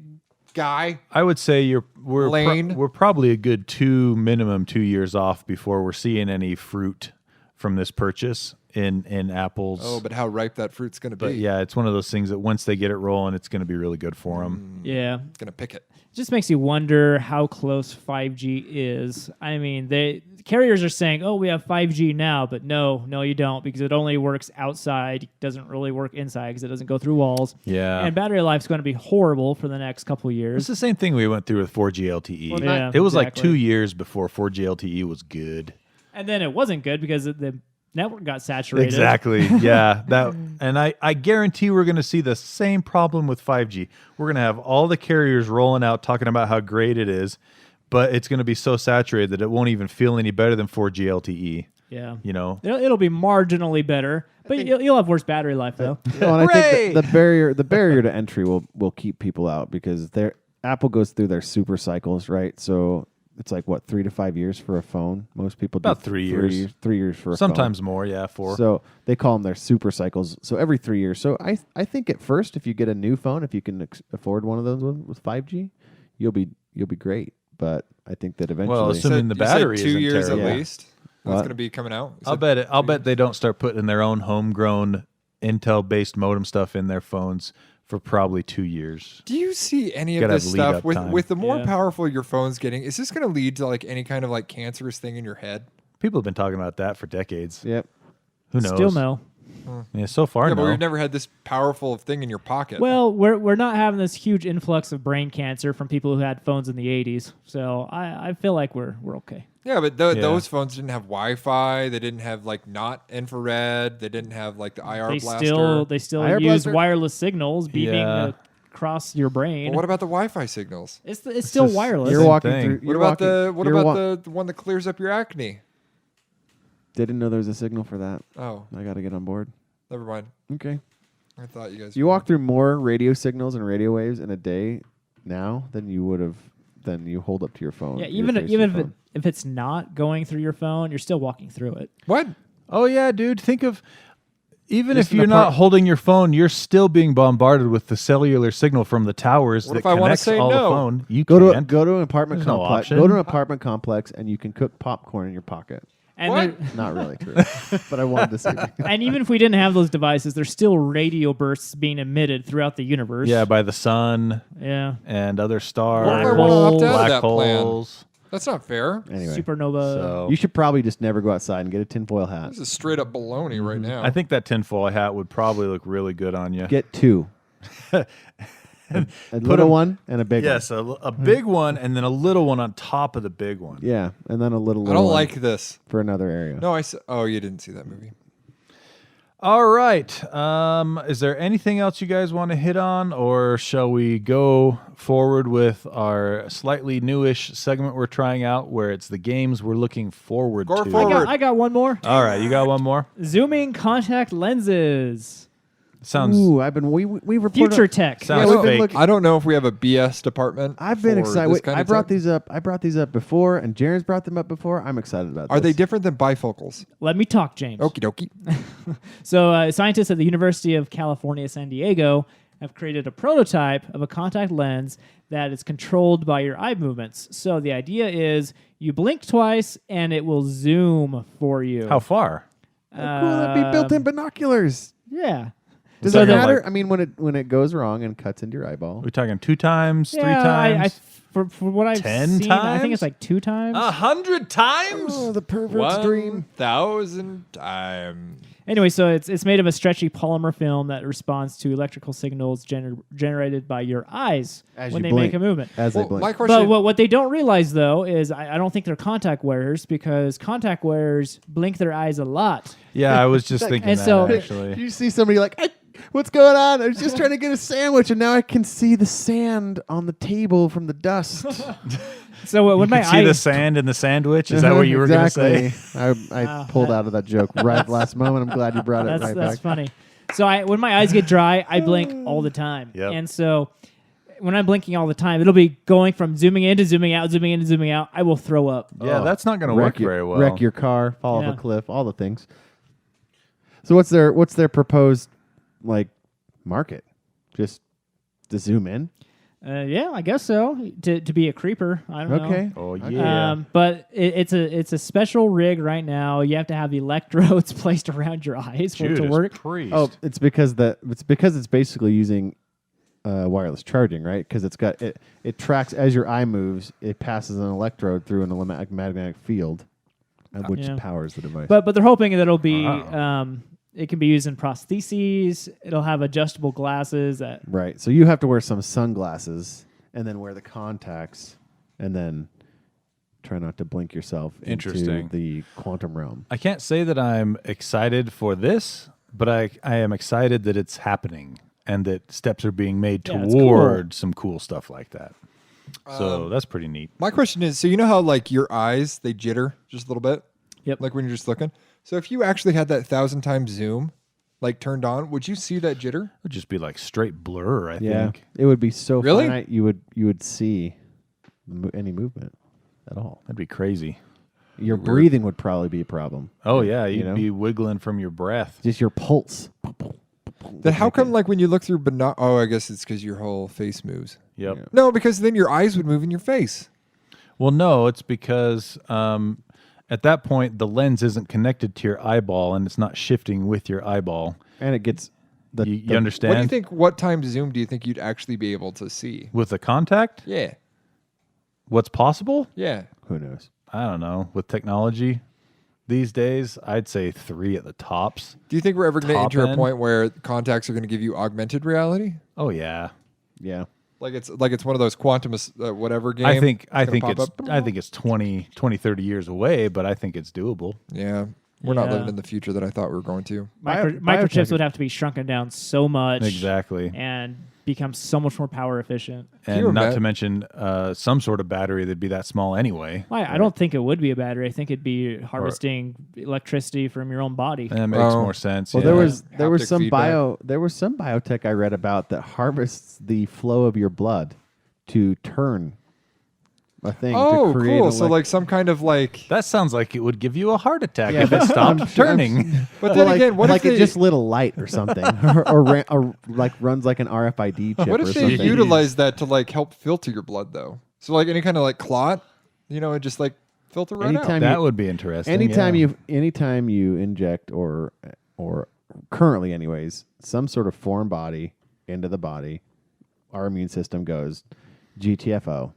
guy. I would say we're Lane. we're probably a good minimum 2 years off before we're seeing any fruit from this purchase. in Apple's. Oh, but how ripe that fruit's going to be. But yeah, it's one of those things that once they get it rolling, it's going to be really good for them. Yeah. It's going to pick it. Just makes you wonder how close 5G is. I mean, carriers are saying, "Oh, we have 5G now," but no, you don't, because it only works outside. It doesn't really work inside because it doesn't go through walls. Yeah. And battery life's going to be horrible for the next couple of It's years. the same thing we went through with 4G LTE. Well, yeah, it was like exactly. 2 years before 4G LTE was good. And then it wasn't good because the network got saturated. Exactly. Yeah. And I guarantee we're going to see the same problem with 5G. We're going to have all the carriers rolling out talking about how great it is, but it's going to be so saturated that it won't even feel any better than 4G LTE. Yeah. You know. It'll be marginally better, but you'll have worse battery life though. Well, and I Hooray! think the barrier to entry will keep people out because Apple goes through their super cycles, right? So it's like what 3 to 5 years for a phone. Most people About do 3 years. 3 years for a Sometimes phone. more, yeah, 4. So they call them their super cycles. So every 3 years. So I think at first, if you get a new phone, if you can afford one of those with 5G, you'll be great. But I think that eventually, Well, assuming the You said battery 2 isn't years terrible. at Yeah. least. What? That's going to be coming out. You I'll said bet it. I'll 2 bet years? they don't start putting their own homegrown Intel-based modem stuff in their phones for probably 2 years. Do you see any of Gotta this have stuff lead-up time. with the more Yeah. powerful your phone's getting? Is this going to lead to like any kind of like cancerous thing in your head? People have been talking about that for decades. yep. Who knows? Still no. Yeah, so far, Yeah, no. but we've never had this powerful thing in your pocket. Well, we're not having this huge influx of brain cancer from people who had phones in the 80s. So I feel like we're okay. yeah, but Yeah. those phones didn't have Wi-Fi. They didn't have like not infrared. They didn't have like the IR blaster. They still IR use blaster? wireless signals beaming Yeah. across your brain. Well, what about the Wi-Fi signals? It's still just- wireless. You're Same walking thing. through. What you're about walking- the one that clears up your acne? Didn't know there was a signal for that. Oh, I got to get on board. never mind. Okay. I thought you guys. You walk through more radio signals and radio waves in a day now than you would have than you hold up to your phone. Yeah, your even face to even your if phone. if it's not going through your phone, you're still walking through it. What? Oh yeah, dude. Think of even Just if an you're not apart- holding your phone, you're still being bombarded with the cellular signal from the towers What that if I wanna connects say all no? the phone. You Go can't. to an apartment There's no complex. option. Go to an apartment complex and you can cook popcorn in your pocket. And What? there- Not really true, but I wanted to say. and even if we didn't have those devices, there's still radio bursts being emitted throughout the universe. Yeah, by the sun Yeah. and other stars, What if I Black want to opt holes. out of black that plan? holes. That's not fair. Anyway, Supernova. So you should probably just never go outside and get a tinfoil hat. This is straight up baloney right now. I think that tinfoil hat would probably look really good on you. Get two. a little 'em- one and a big Yes, one. a big one and then a little one on top of the big one. Yeah, and then a little I don't one like this. for another area. No, oh, you didn't see that movie. All right. Is there anything else you guys want to hit on, or shall we go forward with our slightly newish segment we're trying out, where it's the games we're looking forward Go to? forward. I got one more. All right, you got one more. Zooming contact lenses. Sounds Ooh, we reported. Future tech. sounds we've been fake. looking- I don't know if we have a BS department. I've been for excited. this Wait, kind I of brought tech. these up. I brought these up before, and Jaren's brought them up before. I'm excited about. Are they this. different than bifocals? Let me talk, James. Okie dokie. So, scientists at the University of California, San Diego, have created a prototype of a contact lens that is controlled by your eye movements. So, the idea is you blink twice and it will zoom for you. How far? Cool, that'd be built-in binoculars. Yeah. Does So that they're matter? like- I mean, when it goes wrong and cuts into your eyeball. Are we talking 2 times, 3 Yeah, times, for what I've 10 seen, I think times? it's like 2 times. 100 times? Oh, the pervert's dream. 1,000 times. Anyway, so it's made of a stretchy polymer film that responds to electrical signals generated by your eyes As when you they blink. make a movement. As Well, they blink. my question. But what they don't realize, though, is I don't think they're contact wearers because contact wearers blink their eyes a lot. Yeah, I was just thinking And that, so- actually. You see somebody like, what's going on? I was just trying to get a sandwich, and now I can see the sand on the table from the dust. So when You my could see the eyes, sand in the sandwich? Is that what you were going to say? Exactly. I Wow. pulled out of that joke right at the last moment. I'm glad you brought it right that's back. funny. So when my eyes get dry, I blink all the time. Yep. And so when I'm blinking all the time, it'll be going from zooming in to zooming out, zooming in to zooming out. I will throw up. Yeah, that's not going to work very well. Wreck your car, fall Yeah. off a cliff, all the things. So what's their proposed like market? Just to zoom in? Yeah, I guess so. To be a creeper, I don't know. Okay. Oh yeah. But it's a special rig right now. You have to have electrodes placed around your eyes for it to Judas work. Priest. Oh, it's because it's basically using wireless charging, right? Because it's got it tracks as your eye moves. It passes an electrode through an magnetic field, which Yeah. powers the device. But they're hoping that it'll be Wow. it can be used in prostheses. It'll have adjustable glasses. Right. So you have to wear some sunglasses and then wear the contacts and then try not to blink yourself into Interesting. the quantum realm. I can't say that I'm excited for this, but I am excited that it's happening and that steps are being made Yeah, it's toward some cool stuff like that. So that's pretty neat. My question is, so you know how like your eyes, they jitter just a little bit? Yep. Like when you're just looking. So if you actually had that 1,000 times zoom like turned on, would you see that jitter? It would just be like straight blur, I Yeah. think. It would be so Really? finite you would see any movement at all. That'd be crazy. Your breathing would probably be a problem. Oh yeah, You you'd know? be wiggling from your breath. Just your pulse. Then how come like when you look through oh, I guess it's because your whole face moves. Yep. Yeah. No, because then your eyes would move in your face. Well, no, it's because at that point the lens isn't connected to your eyeball and it's not shifting with your eyeball. And it gets You understand? What do you think? What times zoom do you think you'd actually be able to see? With the contact, Yeah, what's possible? yeah. who knows? I don't know. With technology these days, I'd say 3 at the tops. Do you think we're ever going to Top enter a end? point where contacts are going to give you augmented reality? Oh yeah. Yeah. Like it's one of those quantum whatever game. I think gonna it's pop up? I think it's 20, 30 years away, but I think it's doable. Yeah, we're not Yeah. living in the future that I thought we were going to. Microchips biotech- would have to be shrunken down so much, Exactly. and become so much more power efficient. Can you And not imagine- to mention some sort of battery that'd be that small anyway. I don't think it would be a battery. I think it'd be harvesting electricity from your own body. That makes Oh. more sense. Well, yeah. there was Haptic some feedback. biotech I read about that harvests the flow of your blood to turn a thing. Oh, to create cool. So like some kind of like. That sounds like it would give you a heart attack Yeah, if it stopped I'm- turning. But then like, again, what like if it they, just lit a light or something, or like runs like an RFID chip what or if they something. utilize that to like help filter your blood though? So like any kind of like clot, it just like filter right Anytime out. That would be interesting. anytime you inject or currently anyways some sort of foreign body into the body, our immune system goes GTFO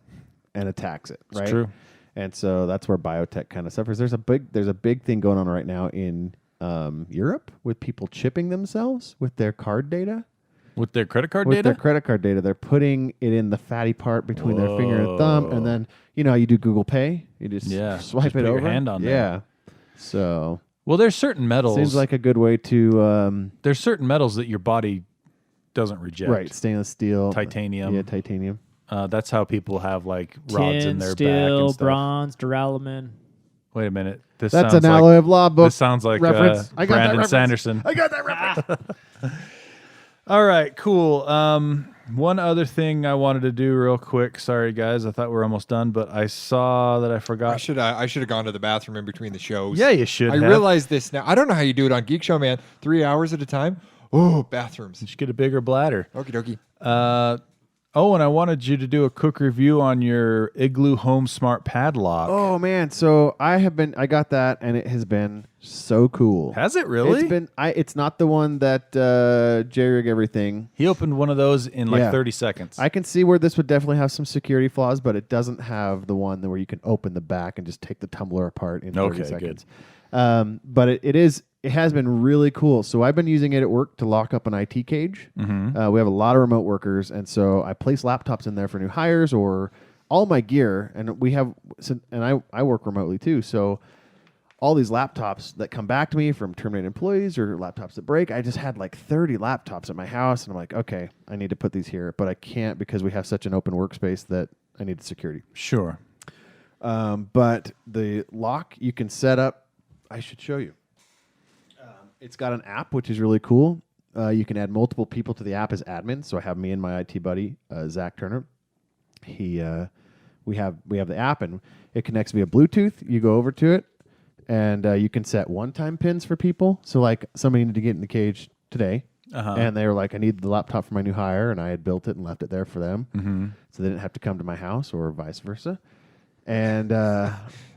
and attacks it. Right. true. And so that's where biotech kind of suffers. There's a big thing going on right now in Europe with people chipping themselves with their card data. With their credit card With data? their credit card data, they're putting it in the fatty part between their finger and thumb, and then how you do Google Pay, you just Yeah, swipe just it put your over. hand on there. yeah. So Well, there's certain metals. seems like a good way to there's certain metals that your body doesn't reject. right stainless steel, Titanium. Yeah, titanium. That's how people have like rods in Tin, their back steel, and stuff. bronze, duralumin. Wait a minute. This That's sounds an like, alloy of law book. This sounds like reference. I got that Brandon reference. Sanderson. I got that reference. All right, cool. One other thing I wanted to do real quick. Sorry, guys. I thought we were almost done, but I saw that I forgot. I should have gone to the bathroom in between the shows. Yeah, you should I have. realize this now. I don't know how you do it on Geek Show, man. 3 hours at a time. Oh, bathrooms. You should get a bigger bladder. Okie dokie. And I wanted you to do a quick review on your Igloo Home Smart Padlock. Oh man, so I got that, and it has been so cool. Has it really? It's been. It's not the one that JRig everything. He opened one of those in like Yeah. 30 seconds. I can see where this would definitely have some security flaws, but it doesn't have the one where you can open the back and just take the tumbler apart in 30 Okay, seconds. But it has been really cool. So I've been using it at work to lock up an IT cage. Mm-hmm. We have a lot of remote workers, and so I place laptops in there for new hires or all my gear. And I work remotely too, so all these laptops that come back to me from terminated employees or laptops that break. I just had like 30 laptops at my house, and I'm like, okay, I need to put these here, but I can't because we have such an open workspace that I need the security. Sure. But the lock you can set up. I should show you. It's got an app, which is really cool. You can add multiple people to the app as admins. So I have me and my IT buddy, Zach Turner. We have the app, and it connects via Bluetooth. You go over to it, and you can set one-time pins for people. So like somebody needed to get in the cage today. and they were like, I need the laptop for my new hire, and I had built it and left it there for them, so they didn't have to come to my house or vice versa. And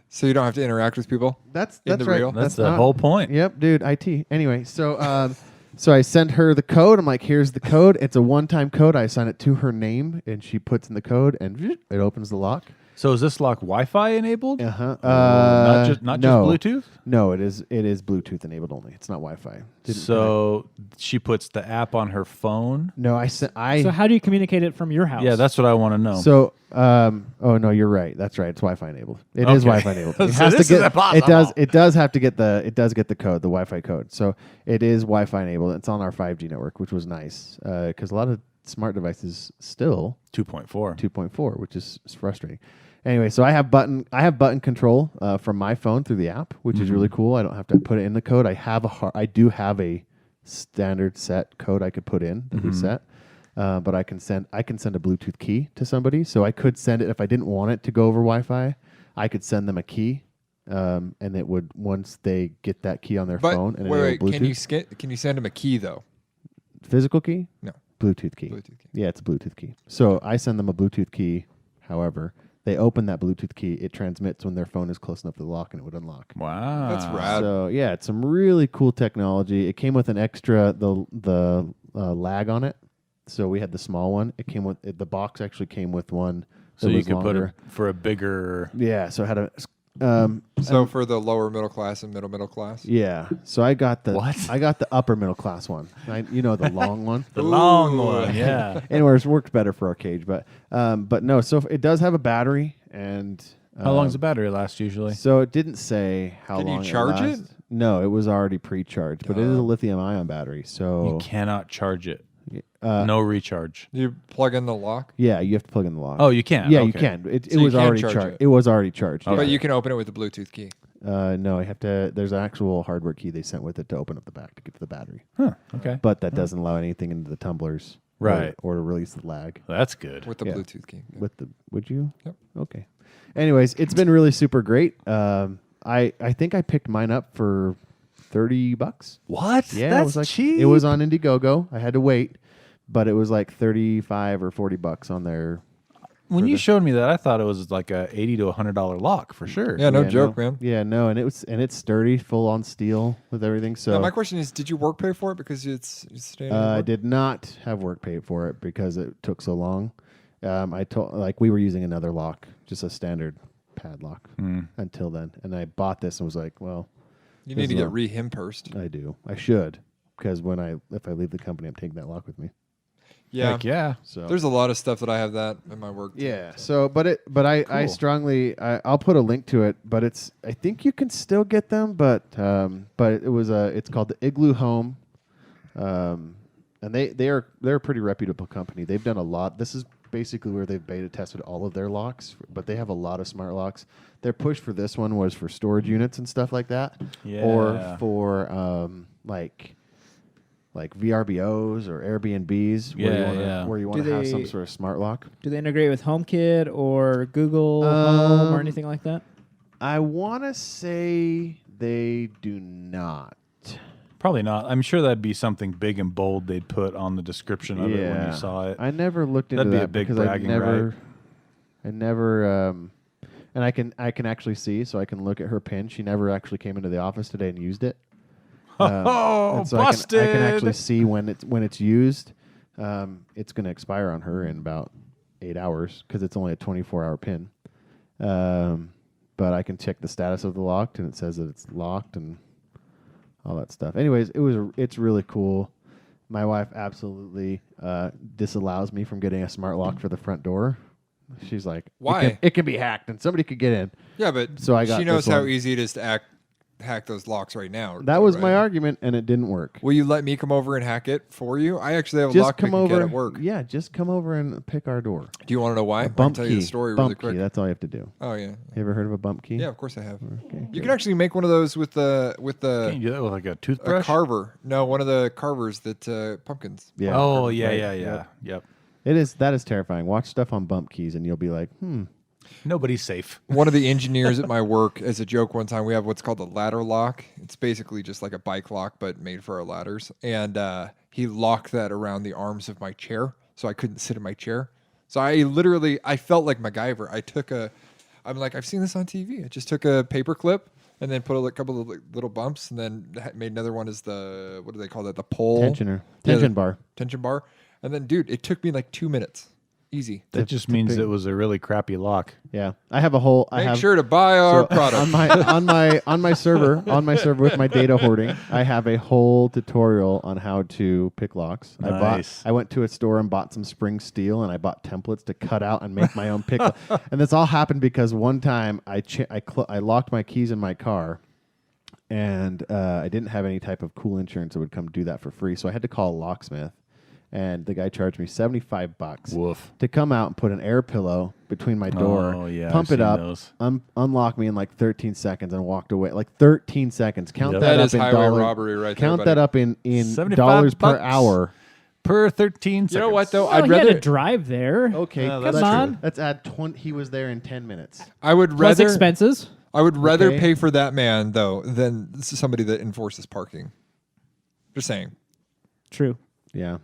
So you don't have to interact with people. that's In the right. real? That's the not- whole point. Yep, dude. IT. Anyway, so so I sent her the code. I'm like, here's the code. It's a one-time code. I assign it to her name, and she puts in the code, and it opens the lock. So is this lock Wi-Fi enabled? Uh-huh. Not no. just Bluetooth? No, it is Bluetooth enabled only. It's not Wi-Fi. So she puts the app on her phone? no, I So how do you communicate it from your house? Yeah, that's what I want to know. So, oh no, you're right. That's right. It's Wi-Fi enabled. It is Okay. Wi-Fi enabled. It So has this to is get. impossible. It does have to get the. It does get the code, the Wi-Fi code. So it is Wi-Fi enabled. It's on our 5G network, which was nice because a lot of smart devices still 2.4. 2.4, which is frustrating. Anyway, so I have button control from my phone through the app, which is really cool. I don't have to put it in the code. I do have a standard set code I could put in that we set. But I can send a Bluetooth key to somebody. So I could send it if I didn't want it to go over Wi-Fi. I could send them a key, and it would once they get that key on their But phone and wait, enable Bluetooth. can you send them a key though? Physical key? No. Bluetooth key. Bluetooth key. Yeah, it's a Bluetooth key. So I send them a Bluetooth key. However, they open that Bluetooth key. It transmits when their phone is close enough to the lock, and it would unlock. Wow. That's rad. So yeah, it's some really cool technology. It came with an extra the lag on it. So we had the small one. It came with the box. Actually came with one. So that you was could put longer. it for a bigger... Yeah. So it had a. So for the lower middle class and middle class. Yeah. So I got the What? I got the upper middle class one. The long one. The long one, yeah. Anyways, worked better for our cage, but no. So it does have a battery, and How long does the battery last usually? So it didn't say how Can you long. charge it? No, it was already pre-charged, but it is a lithium-ion battery. So You cannot charge it. Uh, No recharge. You plug in the lock, yeah, you have to plug in the lock. Oh, you can? yeah, Okay. you can. It So you was can already charge charged. it. It was already charged. but yeah. you can open it with the Bluetooth key. No, I have to. There's an actual hardware key they sent with it to open up the back to get to the battery, Huh, okay. but that doesn't allow anything into the tumblers, Right. or to release the lag. That's good. With the Yeah. Bluetooth key. With the would you? Yep. Okay. Anyways, it's been really super great. I think I picked mine up for $30. What? Yeah, That's it was like cheap. it was on Indiegogo. I had to wait, but it was like 35 or $40 on there. When for you the- showed me that, I thought it was like a $80 to $100 lock for sure. Yeah, no Yeah, joke, no. man. Yeah, no, and it's sturdy, full on steel with everything. So Now, my question is, did you work pay for it because it's standard? I did not have work paid for it because it took so long. I told we were using another lock, just a standard padlock until then, and I bought this and was like, well, You this need to is get a- re-himpursed. I do, I should, because if I leave the company, I'm taking that lock with me. Yeah. Heck yeah. So There's a lot of stuff that I have that in my work. yeah. So, but I Cool. strongly, I'll put a link to it. But I think you can still get them. But it's called the Igloo Home, and they're a pretty reputable company. They've done a lot. This is basically where they've beta tested all of their locks, but they have a lot of smart locks. Their push for this one was for storage units and stuff like that, or Yeah. for like VRBOs or Airbnbs Yeah, where you Do want to have some they- sort of smart lock. Do they integrate with HomeKit or Google Um, Home or anything like that? I want to say they do not. Probably not. I'm sure that'd be something big and bold they'd put on the description of it when you saw it. I never looked into That'd be that a big because bragging I never and I can actually see, so I can look at her pin. She never actually came into the office today and used it. Oh, and so busted! I can actually see when it's used. It's going to expire on her in about 8 hours because it's only a 24-hour pin. But I can check the status of the lock, and it says that it's locked and all that stuff. Anyways, it's really cool. My wife absolutely disallows me from getting a smart lock for the front door. She's like, Why? It can be hacked and somebody could get in. Yeah, but So I got she knows this how one. easy it is to hack those locks right now. That was right? my argument, and it didn't work. Will you let me come over and hack it for you? I actually have a Just lock come picking kit over. at work. Yeah, just come over and pick our door. Do you want to know why? A I bump can tell key. you the story bump really quick. key. That's all you have to do. Oh yeah. You ever heard of a bump key? Yeah, of course I have. Okay. You can actually make one of those with Can you the do that with like a a toothbrush? carver. No, one of the carvers that pumpkins. Yeah. Oh, yeah, Right. yeah. Yep. Yep. That is terrifying. Watch stuff on bump keys, and you'll be like, Nobody's safe. One of the engineers at my work, as a joke one time, we have what's called a ladder lock. It's basically just like a bike lock, but made for our ladders. And he locked that around the arms of my chair, so I couldn't sit in my chair. So I felt like MacGyver. I'm like, I've seen this on TV. I just took a paper clip and then put a couple of little bumps, and then made another one as what do they call that? The pole tension bar. tension bar. And then, dude, it took me like 2 minutes. Easy. That just means it was a really crappy lock. Yeah, I have a whole. Make sure to buy our product. on my server with my data hoarding. I have a whole tutorial on how to pick locks. Nice. I went to a store and bought some spring steel, and I bought templates to cut out and make my own pick. And this all happened because one time I locked my keys in my car, and I didn't have any type of cool insurance that would come do that for free, so I had to call a locksmith. And the guy charged me $75 Woof. to come out and put an air pillow between my door, Oh, yeah, pump I've it up, seen those. unlock me in like 13 seconds, and walked away. Like 13 seconds. Count Yep. that That up is in highway dollar- robbery right there, Count buddy. that up in $75 dollars per hour. Per 13 seconds. You know what, though? Well, I'd he had rather. to drive there. Okay, No, let's, that's Come on. let's add 20. He was there in 10 minutes. I would Plus rather. expenses. I would rather Okay. pay for that man though than somebody that enforces parking. Just saying. True. Yeah,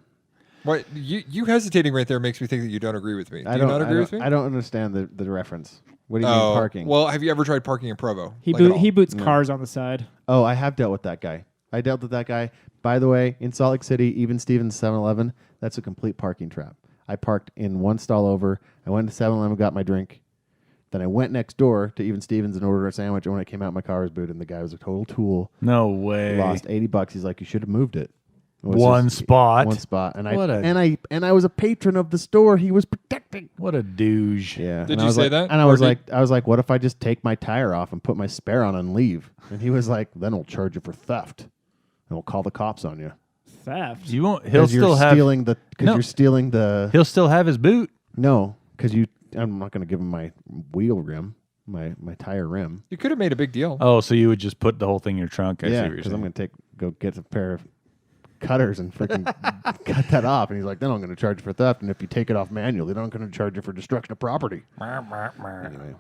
What you hesitating right there makes me think that you don't agree with me. Do you not agree with me? I don't understand the reference. What do you mean Oh, parking? well, have you ever tried parking in Provo? He Like at all? he boots cars on the side. Oh, I have dealt with that guy. I dealt with that guy. By the way, in Salt Lake City, even Stevens 7-Eleven, that's a complete parking trap. I parked in one stall over. I went to 7-Eleven, got my drink. Then I went next door to Even Stevens and ordered a sandwich. And when I came out, my car was booted, and the guy was a total tool. No way. Lost $80. He's like, you should have moved it. It was One spot. One spot. And What a- I was a patron of the store he was protecting. What a douge. Yeah. Did and I you was say like- that? And I Or was did- like, what if I just take my tire off and put my spare on and leave? And he was like, then we'll charge you for theft, and we'll call the cops on you. Theft. You won't. He'll 'Cause still you're have. stealing the. Because No. you're stealing the. He'll still have his boot. No, because you. I'm not going to give him my wheel rim, my tire rim. You could have made a big deal. Oh, so you would just put the whole thing in your trunk? I see Yeah, what you're because I'm saying. going to go get a pair of cutters and freaking cut that off. And he's like, then I'm going to charge you for theft. And if you take it off manually, then I'm going to charge you for destruction of property. Anyway.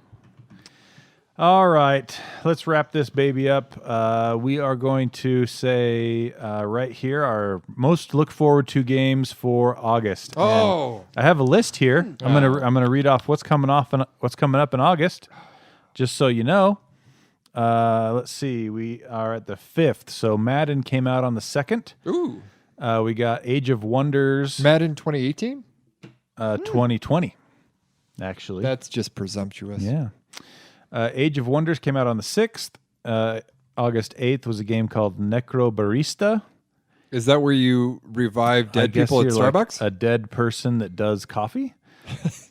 All right, let's wrap this baby up. We are going to say right here our most look forward to games for August. Oh. And I have a list here. I'm gonna read off what's coming up in August, just so you know. Let's see, we are at the 5th. So Madden came out on the 2nd. Ooh. We got Age of Wonders Madden 2018? 2020, actually. That's just presumptuous. Yeah. Age of Wonders came out on the 6th. August 8th was a game called Necro Barista. Is that where you revive I dead guess people at you're like Starbucks? a dead person that does coffee.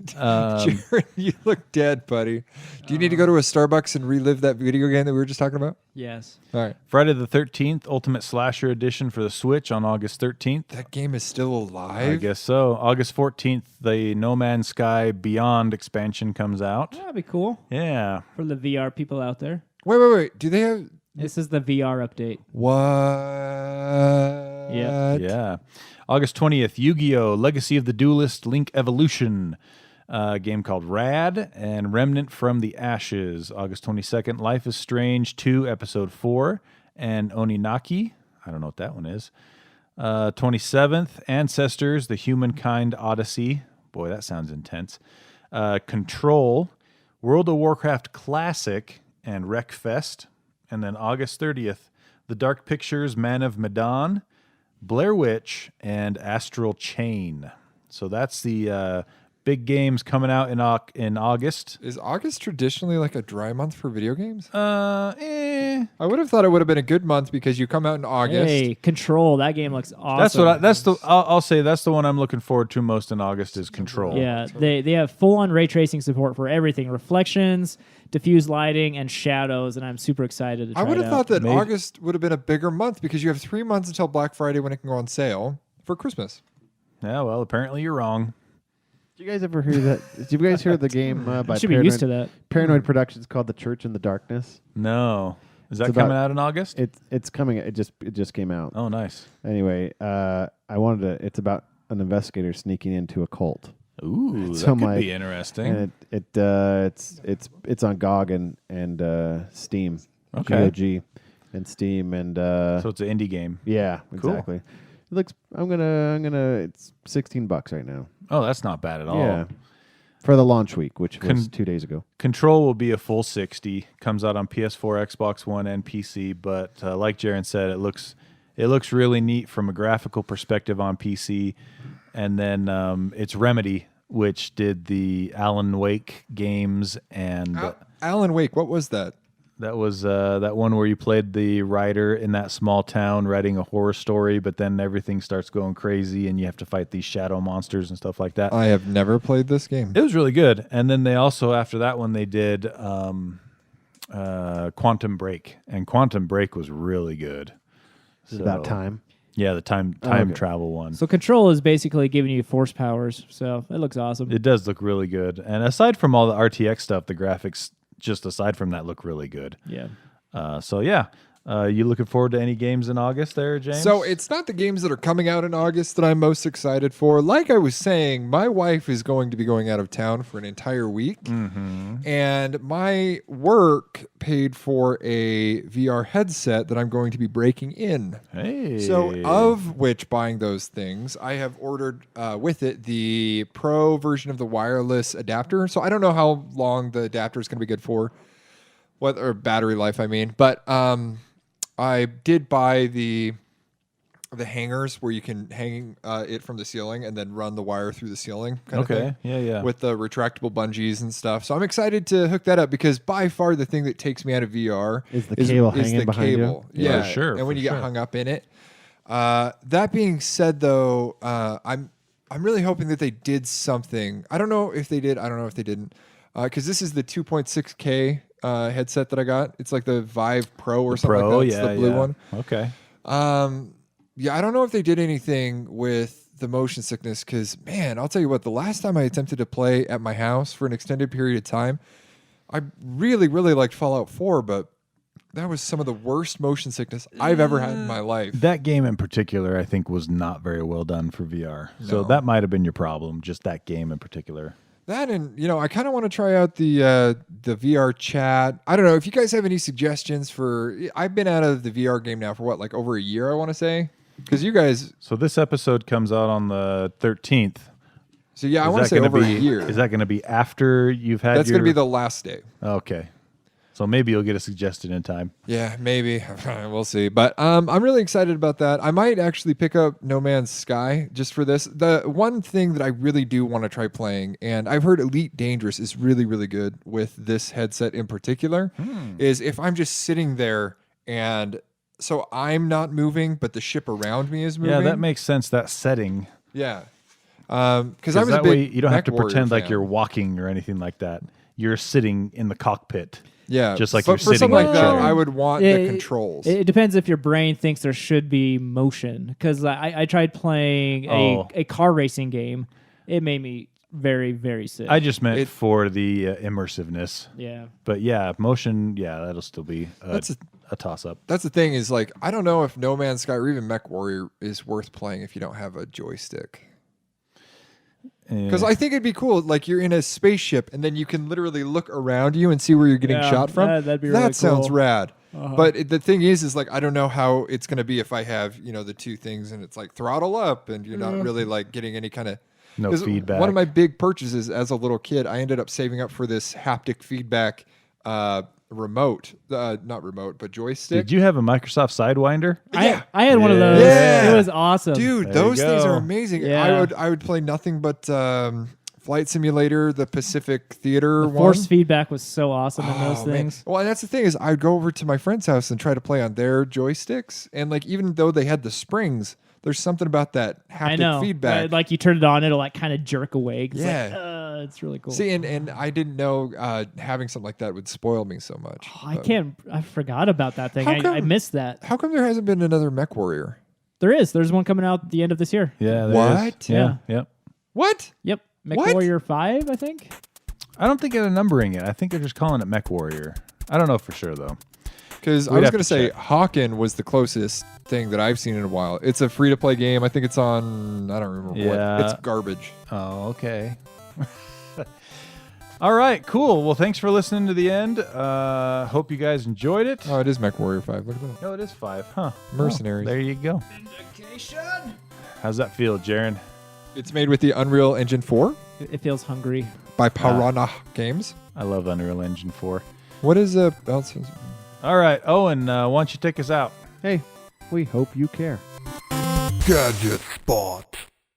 Jared, you look dead, buddy. Do you need to go to a Starbucks and relive that video game that we were just talking about? Yes. All right. Friday the 13th, Ultimate Slasher Edition for the Switch on August 13th. That game is still alive? I guess so. August 14th, the No Man's Sky Beyond expansion comes out. That'd be cool Yeah. for the VR people out there. Wait. Do they have... This is the VR update. What? Yeah. August 20th, Yu-Gi-Oh! Legacy of the Duelist Link Evolution. A game called Rad and Remnant from the Ashes. August 22nd, Life is Strange 2, Episode 4, and Oninaki. I don't know what that one is. 27th, Ancestors, The Humankind Odyssey. Boy, that sounds intense. Control, World of Warcraft Classic, and Wreckfest. And then August 30th, The Dark Pictures, Man of Medan, Blair Witch, and Astral Chain. So that's the big games coming out in August. Is August traditionally like a dry month for video games? Eh. I would have thought it would have been a good month because you come out in August. Hey, Control. That game looks awesome. I'll say that's the one I'm looking forward to most in August is Control. Yeah, they have full-on ray tracing support for everything: reflections, diffuse lighting, and shadows. And I'm super excited to try I would it have out. thought that Maybe. August would have been a bigger month because you have 3 months until Black Friday when it can go on sale for Christmas. Yeah, well, apparently you're wrong. Did you guys ever hear that? Did you guys hear the game by Should be used to that. Paranoid Productions called The Church in the Darkness? No. Is that It's about- coming out in August? It's coming. It just came out. Oh, nice. Anyway, I wanted to. It's about an investigator sneaking into a cult, Ooh, So that could my- be interesting. and it's on GOG and Steam, Okay. GOG, and Steam, and So it's an indie game. yeah, Cool. exactly. looks. I'm gonna. It's $16 right now. Oh, that's not bad at all. Yeah. For the launch week, which was 2 days ago. Control will be a full 60. Comes out on PS4, Xbox One, and PC. But like Jaron said, it looks really neat from a graphical perspective on PC. And then it's Remedy, which did the Alan Wake games, and Alan Wake. What was that? that was that one where you played the writer in that small town writing a horror story, but then everything starts going crazy and you have to fight these shadow monsters and stuff like that. I have never played this game. It was really good. And then they also, after that one, they did Quantum Break, and Quantum Break was really good. It's about time. Yeah, the time okay. travel one. So Control is basically giving you force powers, so it looks awesome. It does look really good. And aside from all the RTX stuff, the graphics, just aside from that, look really good. Yeah. So yeah, you looking forward to any games in August there, James? So it's not the games that are coming out in August that I'm most excited for. Like I was saying, my wife is going to be going out of town for an entire week. Mm-hmm. And my work paid for a VR headset that I'm going to be breaking in. Hey. So of which, buying those things, I have ordered with it the Pro version of the wireless adapter. So I don't know how long the adapter is going to be good for, or battery life, I mean. But I did buy the hangers where you can hang it from the ceiling and then run the wire through the ceiling kind of thing. Yeah. With the retractable bungees and stuff. So I'm excited to hook that up because by far the thing that takes me out of VR Is the cable hanging the behind you? cable. Yeah, For sure, And when for you sure. get hung up in it. That being said, though, I'm really hoping that they did something. I don't know if they did. I don't know if they didn't. Because this is the 2.6K headset that I got. It's like the Vive Pro or something Pro, like that. It's yeah, the blue yeah. one. Okay. Yeah, I don't know if they did anything with the motion sickness because, man, I'll tell you what, the last time I attempted to play at my house for an extended period of time, I really, really liked Fallout 4, but that was some of the worst motion sickness I've ever had in my life. That game in particular, I think, was not very well done for VR. So No. that might have been your problem, just that game in particular. That and, I kind of want to try out the VR chat. I don't know if you guys have any suggestions for. I've been out of the VR game now for what, like over a year, I want to say. Because you guys. So this episode comes out on the 13th. So yeah, I Is want to that say gonna over be, a year. Is that going to be after you've had That's your... going to be the last day. Okay. So maybe you'll get a suggestion in time. Yeah, maybe. We'll see. But I'm really excited about that. I might actually pick up No Man's Sky just for this. The one thing that I really do want to try playing, and I've heard Elite Dangerous is really, really good with this headset in particular, is if I'm just sitting there and so I'm not moving, but the ship around me is moving. Yeah, that makes sense, that setting. Yeah. Because I was that a big way you don't have to Mech Warrior pretend like fan. you're walking or anything like that. You're sitting in the cockpit. Yeah, just like but you're for sitting something in like a that, chair. I would want the controls. It depends if your brain thinks there should be motion. Because I tried playing a car racing game. It made me very, very sick. I just meant for the immersiveness. yeah. But yeah, motion, that'll still be That's a toss-up. That's the thing is like I don't know if No Man's Sky or even Mech Warrior is worth playing if you don't have a joystick. Because I think it'd be cool, like you're in a spaceship and then you can literally look around you and see where you're getting Yeah, shot from. that'd be really that sounds cool. rad. But the thing is like I don't know how it's going to be if I have the two things and it's like throttle up and you're not really like getting any kind of No 'cause feedback. One of my big purchases as a little kid, I ended up saving up for this haptic feedback remote, not remote, but joystick. Did you have a Microsoft Sidewinder? I had one of those. Yeah. It was awesome. Dude, There those you things go. are amazing. Yeah. I would play nothing but Flight Simulator, the Pacific Theater The one. force feedback was so awesome in those Oh, man. things. Well, and that's the thing is I'd go over to my friend's house and try to play on their joysticks, and like even though they had the springs, there's something about that haptic I know. feedback. Like you turn it on, it'll like kind of jerk away. It's Yeah. like, it's really cool. See, and I didn't know having something like that would spoil me so much. I forgot about that thing. How I come- missed that. How come there hasn't been another Mech Warrior? There's one coming out at the end of this year. Yeah. there What? is. Yeah. Yep. What? Yep. Mech What? Warrior 5, I think. I don't think they're numbering it. I think they're just calling it Mech Warrior. I don't know for sure though. Because I We'd was have going to to say check. Hawken was the closest thing that I've seen in a while. It's a free-to-play game. I think it's on, I don't remember Yeah. what. It's garbage. Oh, okay. All right, cool. Well, thanks for listening to the end. Hope you guys enjoyed it. Oh, it is MechWarrior 5. Look at that. No, it is 5, huh? Mercenaries. Oh, there you go. How's that feel, Jaren? It's made with the Unreal Engine 4 It feels hungry. by Piranha Games. I love Unreal Engine 4. What is a... All right, Owen, why don't you take us out? Hey, we hope you care. Gadget Spot.